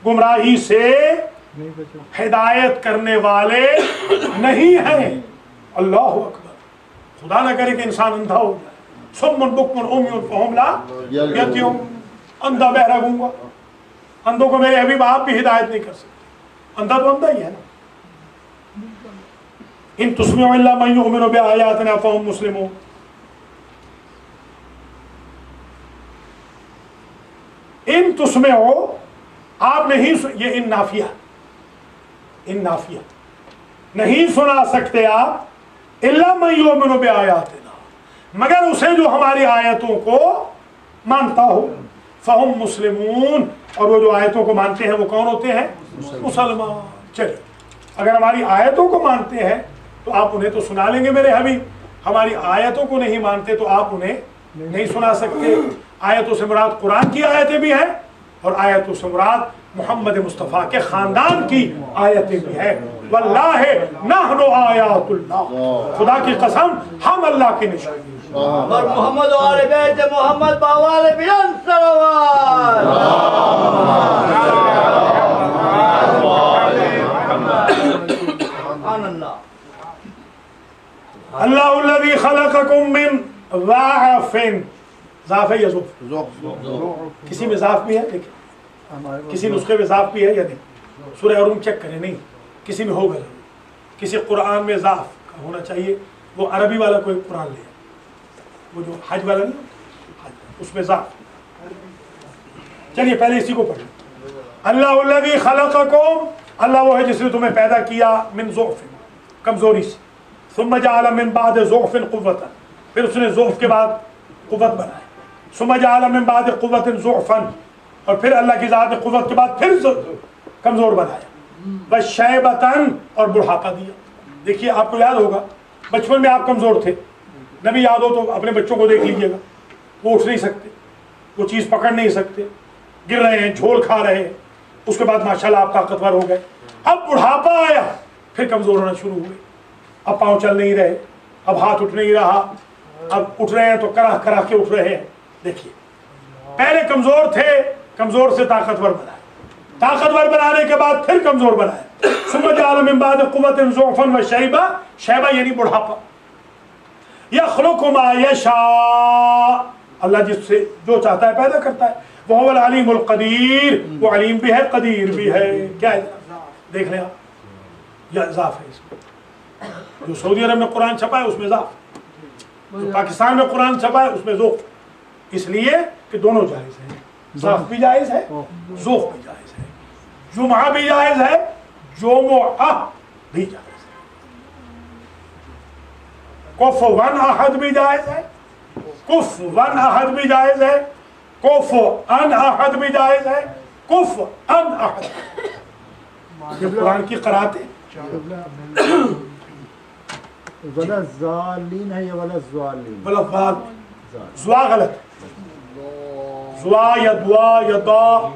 گمراہی سے ہدایت کرنے والے نہیں ہیں. اللہ اکبر. خدا نہ کرے کہ انسان اندھا ہو جائے. صُمٌّ بُکْمٌ عُمْیٌ فَهُمْ لَا یَرْجِعُونَ. اندھا بہرا گونگا، اندھوں کو میرے حبیب آپ بھی ہدایت نہیں کر سکتے. اندھا تو اندھا ہی ہے نا. ان تسمعوا الا من يؤمن بآیاتنا فهم مسلمون. ان تسمعوا، آپ نہیں، یہ ان نافیہ، ان نافیہ نہیں سنا سکتے آپ الا من یؤمن بآیاتنا، مگر اسے جو ہماری آیتوں کو مانتا ہو. فہم مسلمون، اور وہ جو آیتوں کو مانتے ہیں وہ کون ہوتے ہیں؟ مسلمان. چلیے اگر ہماری آیتوں کو مانتے ہیں تو آپ انہیں تو سنا لیں گے میرے حبیب. ہماری آیتوں کو نہیں مانتے تو آپ انہیں نہیں سنا سکتے. آیتوں سے مراد قرآن کی آیتیں بھی ہیں، اور آیتوں سے مراد محمد مصطفیٰ کے خاندان کی آیتیں بھی ہیں. واللہ نحن آیات اللہ، خدا کی قسم ہم اللہ کی نشانی. اور محمد و آل بیت محمد باوال بیان صلوات. سبحان اللہ. اللہ الذی خلقکم من ضعف، ضعف ہے یا ضعف؟ کسی میں ضعف بھی ہے؟ دیکھیں کسی نسخے میں ضعف بھی ہے یا نہیں؟ سورہ روم چیک کریں، نہیں کسی میں ہوگا. کسی قرآن میں ضعف کا ہونا چاہیے، وہ عربی والا کوئی قرآن لے، وہ جو حج والا نہیں، اس میں ضعف. چلیے پہلے اسی کو پڑھیں. اللہ الذی خلقکم، اللہ وہ ہے جس نے تمہیں پیدا کیا من ضعف، کمزوری سے. ثم جعل من بعد ضعف قوة، پھر اس نے ضعف کے بعد قوت بنایا. ثم جعل من بعد قوة ضعفا، اور پھر اللہ کی ذات قوت کے بعد پھر کمزور بنایا. وشیبتاً، اور بڑھاپا دیا. دیکھیے آپ کو یاد ہوگا بچپن میں آپ کمزور تھے، نبی یاد ہو تو اپنے بچوں کو دیکھ لیجیے گا، وہ اٹھ نہیں سکتے، وہ چیز پکڑ نہیں سکتے، گر رہے ہیں، جھول کھا رہے ہیں. اس کے بعد ماشاءاللہ آپ طاقتور ہو گئے. اب بڑھاپا آیا، پھر کمزور ہونا شروع ہوئے. اب پاؤں چل نہیں رہے، اب ہاتھ اٹھ نہیں رہا، اب اٹھ رہے ہیں تو کراہ کراہ کے اٹھ رہے ہیں. دیکھیے پہلے کمزور تھے، کمزور سے طاقتور بنائے، طاقتور بنانے کے بعد پھر کمزور بنائے. ثم جعل من بعد قوة ضعفا وشیبہ، شیبہ یعنی بڑھاپا. یخلق ما یشاء، اللہ جس سے جو چاہتا ہے پیدا کرتا ہے. وہو العلیم القدیر، وہ علیم بھی ہے قدیر بھی ہے. کیا ہے؟ دیکھ لیں آپ، یا اضاف ہے اس میں. جو سعودی عرب میں قرآن چھپا ہے اس میں ضعف، جو پاکستان میں قرآن چھپا ہے اس میں ذوق. اس لیے کہ دونوں جائز ہیں، ضعف بھی جائز ہے، ذوق بھی جائز ہے. جمعہ بھی جائز ہے، جمعہ بھی جائز ہے. کفوان احد بھی جائز ہے، کفوان احد بھی جائز ہے، کفوان احد بھی جائز ہے، کفوان احد. یہ قرآن کی قراتیں. ولا الضالین ہے یا ولا الضالین؟ ولا الضال، زوا غلط، زوا یا دعا یا دا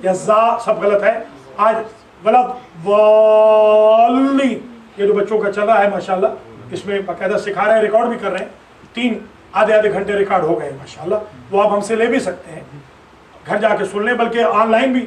یا زا سب غلط ہے. آج ولا الضالین، یہ جو بچوں کا چل رہا ہے ماشاءاللہ، اس میں باقاعدہ سکھا رہے ہیں، ریکارڈ بھی کر رہے ہیں. 3 آدھے گھنٹے ریکارڈ ہو گئے ماشاءاللہ. وہ آپ ہم سے لے بھی سکتے ہیں، گھر جا کے سن لیں، بلکہ آن لائن بھی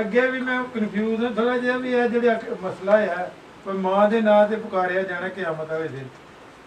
ਅੱਗੇ ਵੀ ਮੈਂ ਕਨਫਿਊਜ਼ ਹਾਂ ਥੋੜਾ ਜਿਹਾ ਵੀ ਇਹ ਜਿਹੜਾ ਮਸਲਾ ਹੈ, ਕੋਈ ਮਾਂ ਦੇ ਨਾਂ ਤੇ ਪੁਕਾਰਿਆ ਜਾਣਾ ਕਿਆਮਤ ਵਾਲੇ ਦਿਨ।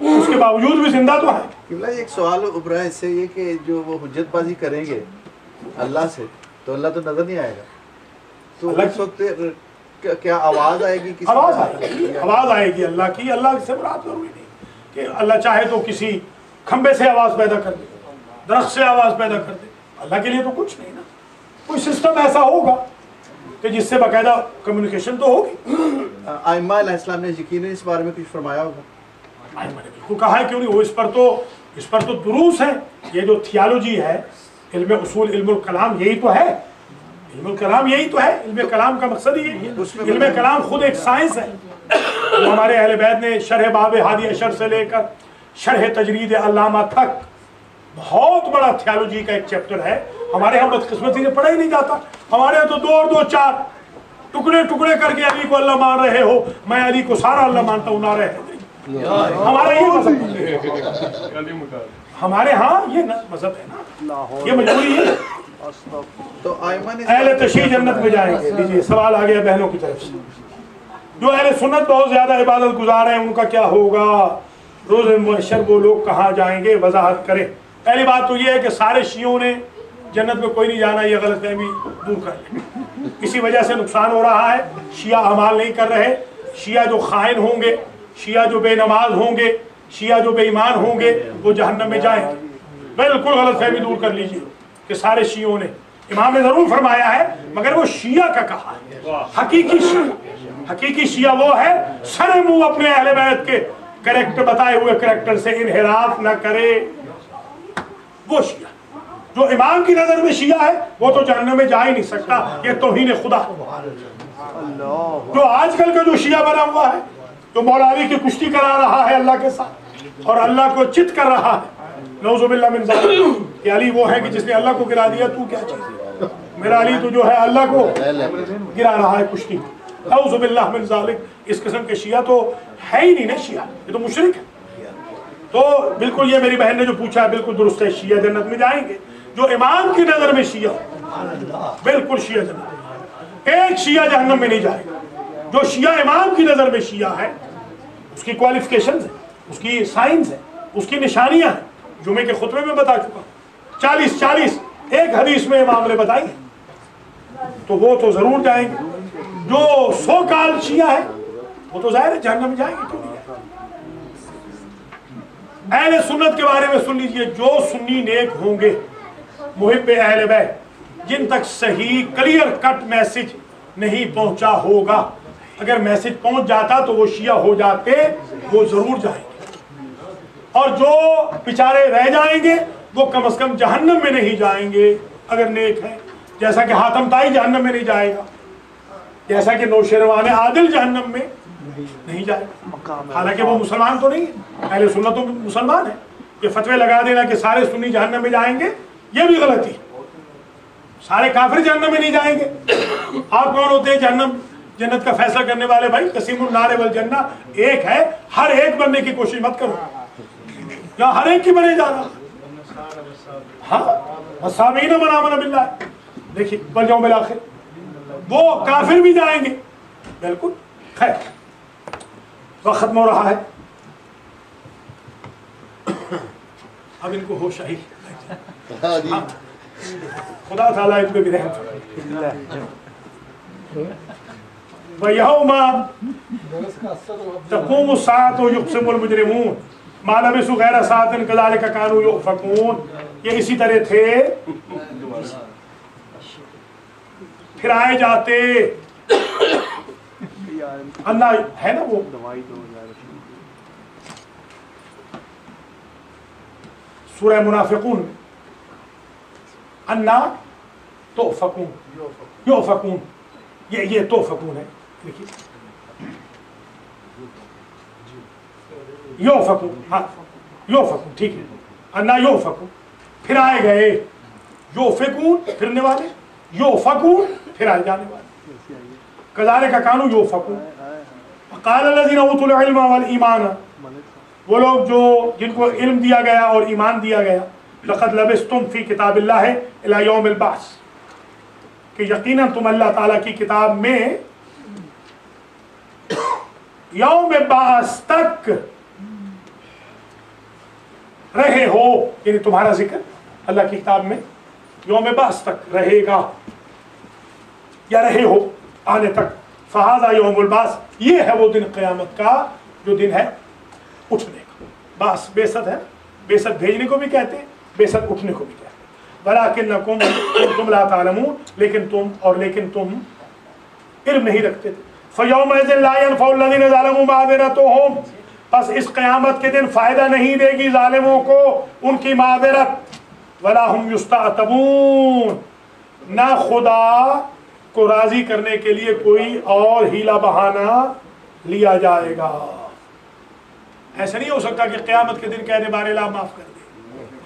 اس کے باوجود بھی زندہ تو ہے. قبلہ ایک سوال ابھرا ہے اس سے یہ کہ جو وہ حجت بازی کریں گے اللہ سے تو اللہ تو نظر نہیں آئے گا، تو اس وقت کیا آواز آئے گی؟ آواز آئے گی اللہ کی. اللہ سے مراد ضروری نہیں کہ اللہ چاہے تو کسی کھمبے سے آواز پیدا کر دے، درخت سے آواز پیدا کر دے. اللہ کے لیے تو کچھ نہیں نا. کوئی سسٹم ایسا ہوگا کہ جس سے باقاعدہ کمیونیکیشن تو ہوگی. ائمہ علیہ السلام نے یقیناً اس بارے میں کچھ فرمایا ہوگا. میں نے بالکل کہا ہے کیوں نہیں. وہ اس پر تو دروس ہیں. یہ جو تھیالوجی ہے، علم اصول، علم الکلام، یہی تو ہے. علم الکلام یہی تو ہے. علم کلام کا مقصد ہی ہے. علم کلام خود ایک سائنس ہے. وہ ہمارے اہل بیت نے شرح باب ہادی اشر سے لے کر شرح تجرید علامہ تک بہت بڑا تھیالوجی کا ایک چیپٹر ہے. ہمارے یہاں بدقسمتی سے پڑھا ہی نہیں جاتا. ہمارے یہاں تو 2 اور 2 4 ٹکڑے ٹکڑے کر کے علی کو اللہ مان رہے ہو. میں علی کو سارا اللہ مانتا ہوں، نعرہ ہے. ہمارا یہ مذہب ہے. ہمارے ہاں یہ مذہب ہے نا، یہ مجبوری ہے. تو ائمہ نے اہل تشیع جنت میں جائیں گے. لیجیے سوال آ گیا بہنوں کی طرف سے. جو اہل سنت بہت زیادہ عبادت گزار ہیں ان کا کیا ہوگا؟ روز محشر وہ لوگ کہاں جائیں گے؟ وضاحت کریں. پہلی بات تو یہ ہے کہ سارے شیعوں نے جنت میں کوئی نہیں جانا، یہ غلط فہمی دور کر لیں. اسی وجہ سے نقصان ہو رہا ہے. شیعہ اعمال نہیں کر رہے. شیعہ جو خائن ہوں گے، شیعہ جو بے نماز ہوں گے، شیعہ جو بے ایمان ہوں گے، وہ جہنم میں جائیں گے. بالکل غلط فہمی دور کر لیجیے کہ سارے شیعوں نے. امام نے ضرور فرمایا ہے مگر وہ شیعہ کا کہا ہے. حقیقی شیعہ وہ ہے سر منہ اپنے اہل بیت کے کریکٹر بتائے ہوئے کریکٹر سے انحراف نہ کرے. وہ شیعہ جو امام کی نظر میں شیعہ ہے وہ تو جہنم میں جا ہی نہیں سکتا. یہ توہین خدا. جو آج کل کا جو شیعہ بنا ہوا ہے، جو مولا علی کی کشتی کرا رہا ہے اللہ کے ساتھ اور اللہ کو چت کر رہا ہے، نعوذ باللہ من ذالک، کہ علی وہ ہے کہ جس نے اللہ کو گرا دیا. تو کیا چیز ہے؟ میرا علی تو جو ہے اللہ کو گرا رہا ہے کشتی. نعوذ باللہ من ذالک. اس قسم کے شیعہ تو ہے ہی نہیں نا. شیعہ یہ تو مشرک ہے. تو بالکل یہ میری بہن نے جو پوچھا ہے بالکل درست ہے. شیعہ جنت میں جائیں گے جو امام کی نظر میں شیعہ ہو. بالکل شیعہ جنت. ایک شیعہ جہنم میں نہیں جائے گا. جو شیعہ امام کی نظر میں شیعہ ہے اس کی کوالیفیکیشنز ہیں، اس کی سائنس ہے، اس کی نشانیاں ہیں. جمعے کے خطبے میں بتا چکا. 40 ایک حدیث میں امام نے بتائی. تو وہ تو ضرور جائیں گے. جو 100 کال شیعہ ہے وہ تو ظاہر ہے جہنم میں جائیں گے. کیوں نہیں جائیں گے؟ اہل سنت کے بارے میں سن لیجئے. جو سنی نیک ہوں گے محب اہل بیت، جن تک صحیح کلیئر کٹ میسج نہیں پہنچا ہوگا، اگر میسج پہنچ جاتا تو وہ شیعہ ہو جاتے، وہ ضرور جائیں گے. اور جو بیچارے رہ جائیں گے وہ کم از کم جہنم میں نہیں جائیں گے اگر نیک ہیں. جیسا کہ حاتم طائی جہنم میں نہیں جائے گا، جیسا کہ نوشیروان عادل جہنم میں نہیں جائے گا. حالانکہ وہ مسلمان تو نہیں ہے. اہل سنت تو مسلمان ہے. یہ فتوے لگا دینا کہ سارے سنی جہنم میں جائیں گے یہ بھی غلطی. سارے کافر جہنم میں نہیں جائیں گے. آپ کون ہوتے ہیں جنت کا فیصلہ کرنے والے؟ بھائی قسیم النار والجنہ ایک ہے. ہر ایک بننے کی کوشش مت کرو. یا ہر ایک کی بنے جا رہا. ہاں والسابقین من آمن باللہ. دیکھیے والیوم الآخر وہ کافر بھی جائیں گے. بالکل. خیر وقت ختم ہو رہا ہے. اب ان کو ہوش آئی. خدا تعالیٰ ان پہ بھی رحم فرمائے. وَيَوْمَ تَقُومُ السَّاعَةُ يُقْسِمُ الْمُجْرِمُونَ مَا لَبِثُوا غَيْرَ سَاعَةٍ كَذَلِكَ كَانُوا يُؤْفَكُونَ. یہ اسی طرح تھے پھر آئے جاتے. اللہ ہے نا وہ سورہ منافقون انا توفقون یوفقون. یہ توفقون ہے. دیکھیے یوفقون. ہاں یوفقون ٹھیک ہے. انا یوفقون پھر آئے گئے. یوفقون پھرنے والے، یوفقون پھر آئے جانے والے. کذالک کانوا یوفقون. قال الذین اوتوا العلم والایمان. وہ لوگ جو جن کو علم دیا گیا اور ایمان دیا گیا. لقد لبثتم فی کتاب اللہ الی یوم البعث. کہ یقیناً تم اللہ تعالیٰ کی کتاب میں یوم بعث تک رہے ہو یعنی تمہارا ذکر اللہ کی کتاب میں یوم بعث تک رہے گا یا رہے ہو آنے تک، فہذا یوم البعث، یہ ہے وہ دن قیامت کا جو دن ہے اٹھنے کا۔ بعث بعثت ہے، بعثت بھیجنے کو بھی کہتے ہیں، بعثت اٹھنے کو بھی کہتے ہیں۔ ولکنکم کنتم لا تعلمون، لیکن تم علم نہیں رکھتے تھے۔ فیومئذ لا ینفع الذین ظلموا معذرتہم، پس اس قیامت کے دن فائدہ نہیں دے گی ظالموں کو ان کی معذرت۔ ولا ہم یستعتبون، نہ خدا کو راضی کرنے کے لیے کوئی اور ہیلا بہانہ لیا جائے گا۔ ایسا نہیں ہو سکتا کہ قیامت کے دن کہہ دے بارے لا معاف کر دے،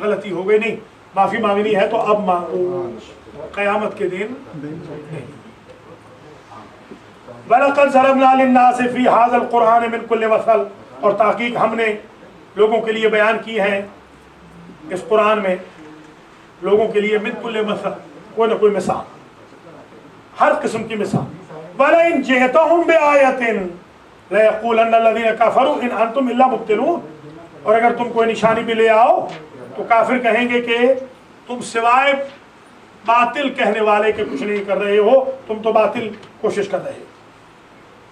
غلطی ہو گئی، نہیں، معافی مانگنی ہے تو اب مانگو، قیامت کے دن نہیں۔ وَلَقَدْ ضَرَبْنَا لِلنَّاسِ فِي هَذَا الْقُرْآنِ مِنْ كُلِّ مَثَلٍ، اور تحقیق ہم نے لوگوں کے لیے بیان کی ہے اس قرآن میں، لوگوں کے لیے من کل مثل، کوئی نہ کوئی مثال، ہر قسم کی مثال۔ وَلَئِنْ جِئْتَهُمْ بِآيَةٍ لَيَقُولَنَّ الَّذِينَ كَفَرُوا إِنْ أَنْتُمْ إِلَّا مُبْطِلُونَ، اور اگر تم کوئی نشانی بھی لے آؤ تو کافر کہیں گے کہ تم سوائے باطل کہنے والے کے کچھ نہیں کر رہے ہو، تم تو باطل کوشش کر رہے ہو۔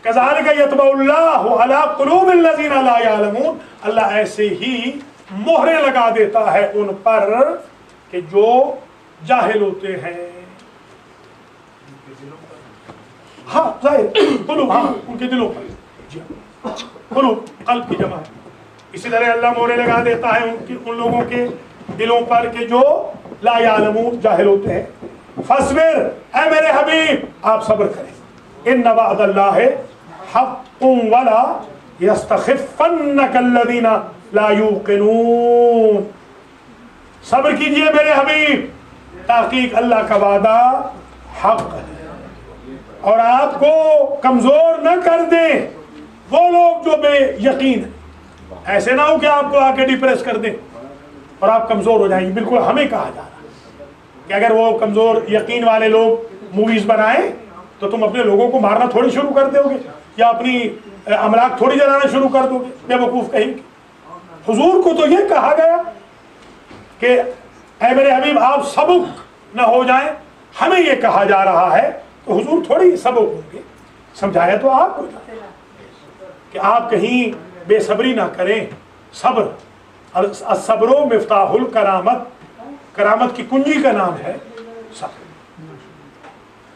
كَذَلِكَ يَطْبَعُ اللَّهُ عَلَىٰ قُلُوبِ الَّذِينَ لَا يَعْلَمُونَ، اللہ ایسے ہی مہریں لگا دیتا ہے ان پر کہ جو جاہل ہوتے ہیں۔ ہاں ظاہر قلوب، ہاں ان کے دلوں پر، جی قلوب قلب کی جمع ہے۔ اسی طرح اللہ مہریں لگا دیتا ہے ان لوگوں کے دلوں پر کہ جو لا یعلمون، جاہل ہوتے ہیں۔ فاصبر، اے میرے حبیب آپ صبر کریں، ان وعد اللہ حق ولا یستخفنک الذین لا یوقنون، صبر کیجئے میرے حبیب، تحقیق اللہ کا وعدہ حق ہے، اور آپ کو کمزور نہ کر دیں وہ لوگ جو بے یقین ہیں۔ ایسے نہ ہو کہ آپ کو آ کے ڈپریس کر دیں اور آپ کمزور ہو جائیں گے۔ بالکل ہمیں کہا جا رہا ہے کہ اگر وہ کمزور یقین والے لوگ موویز بنائیں تو تم اپنے لوگوں کو مارنا تھوڑی شروع کر دو گے یا اپنی املاک تھوڑی جلانا شروع کر دو گے، بے وقوف کہیں گے۔ حضور کو تو یہ کہا گیا کہ اے میرے حبیب آپ سبک نہ ہو جائیں، ہمیں یہ کہا جا رہا ہے تو حضور تھوڑی سبک ہوں گے، سمجھایا تو آپ کو جائے کہ آپ کہیں بے صبری نہ کریں۔ صبر، الصبر مفتاح الکرامت، کرامت کی کنجی کا نام ہے صبر،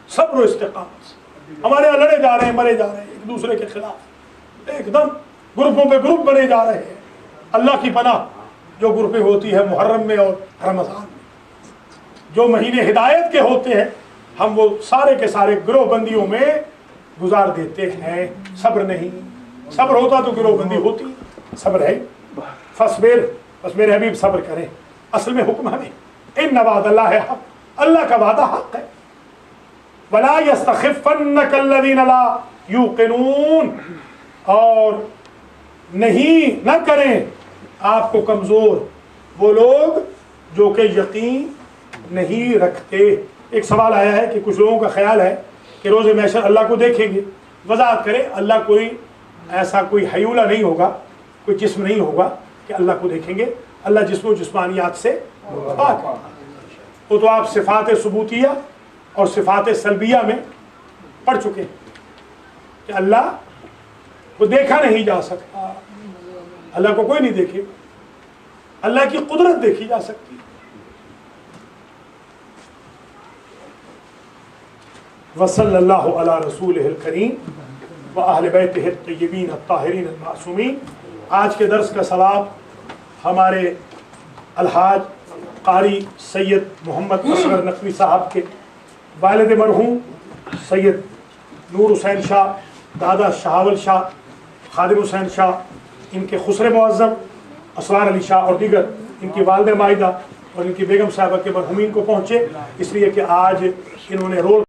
صبر و استقامت۔ ہمارے یہاں لڑے جا رہے ہیں، مرے جا رہے ہیں ایک دوسرے کے خلاف، ایک دم گروپوں پہ گروپ بنے جا رہے ہیں۔ اللہ کی پناہ جو گروپیں ہوتی ہے محرم میں اور رمضان میں، جو مہینے ہدایت کے ہوتے ہیں، ہم وہ سارے کے سارے گروہ بندیوں میں گزار دیتے ہیں۔ صبر نہیں، صبر ہوتا تو گروہ بندی ہوتی، صبر ہے۔ فصبر، بس میرے حبیب صبر کریں، اصل میں حکم ہمیں، ان وعد اللہ حق، اللہ کا وعدہ حق ہے۔ ولا یستخفنک الذین لا یوقنون، اور نہیں نہ کریں آپ کو کمزور وہ لوگ جو کہ یقین نہیں رکھتے۔ ایک سوال آیا ہے کہ کچھ لوگوں کا خیال ہے کہ روز محشر اللہ کو دیکھیں گے۔ وضاحت کرے، اللہ کوئی ایسا کوئی حیولہ نہیں ہوگا، کوئی جسم نہیں ہوگا کہ اللہ کو دیکھیں گے۔ اللہ جسم و جسمانیات سے پاک ہے۔ وہ تو آپ صفات ثبوتیہ اور صفات سلبیہ میں پڑھ چکے ہیں کہ اللہ کو دیکھا نہیں جا سکتا، اللہ کو کوئی نہیں دیکھے، اللہ کی قدرت دیکھی جا سکتی۔ وصلی اللہ علی رسولہ الکریم وأہل بیتہ الطیبین الطاہرین المعصومین۔ آج کے درس کا ثواب ہمارے الحاج قاری سید محمد اصغر نقوی صاحب کے والد مرحوم سید نور حسین شاہ، دادا شہاول شاہ، خادم حسین شاہ، ان کے خسر معظم اسرار علی شاہ اور دیگر ان کی والدہ مائدہ اور ان کی بیگم صاحبہ کے مرحومین کو پہنچے، اس لیے کہ آج انہوں نے رول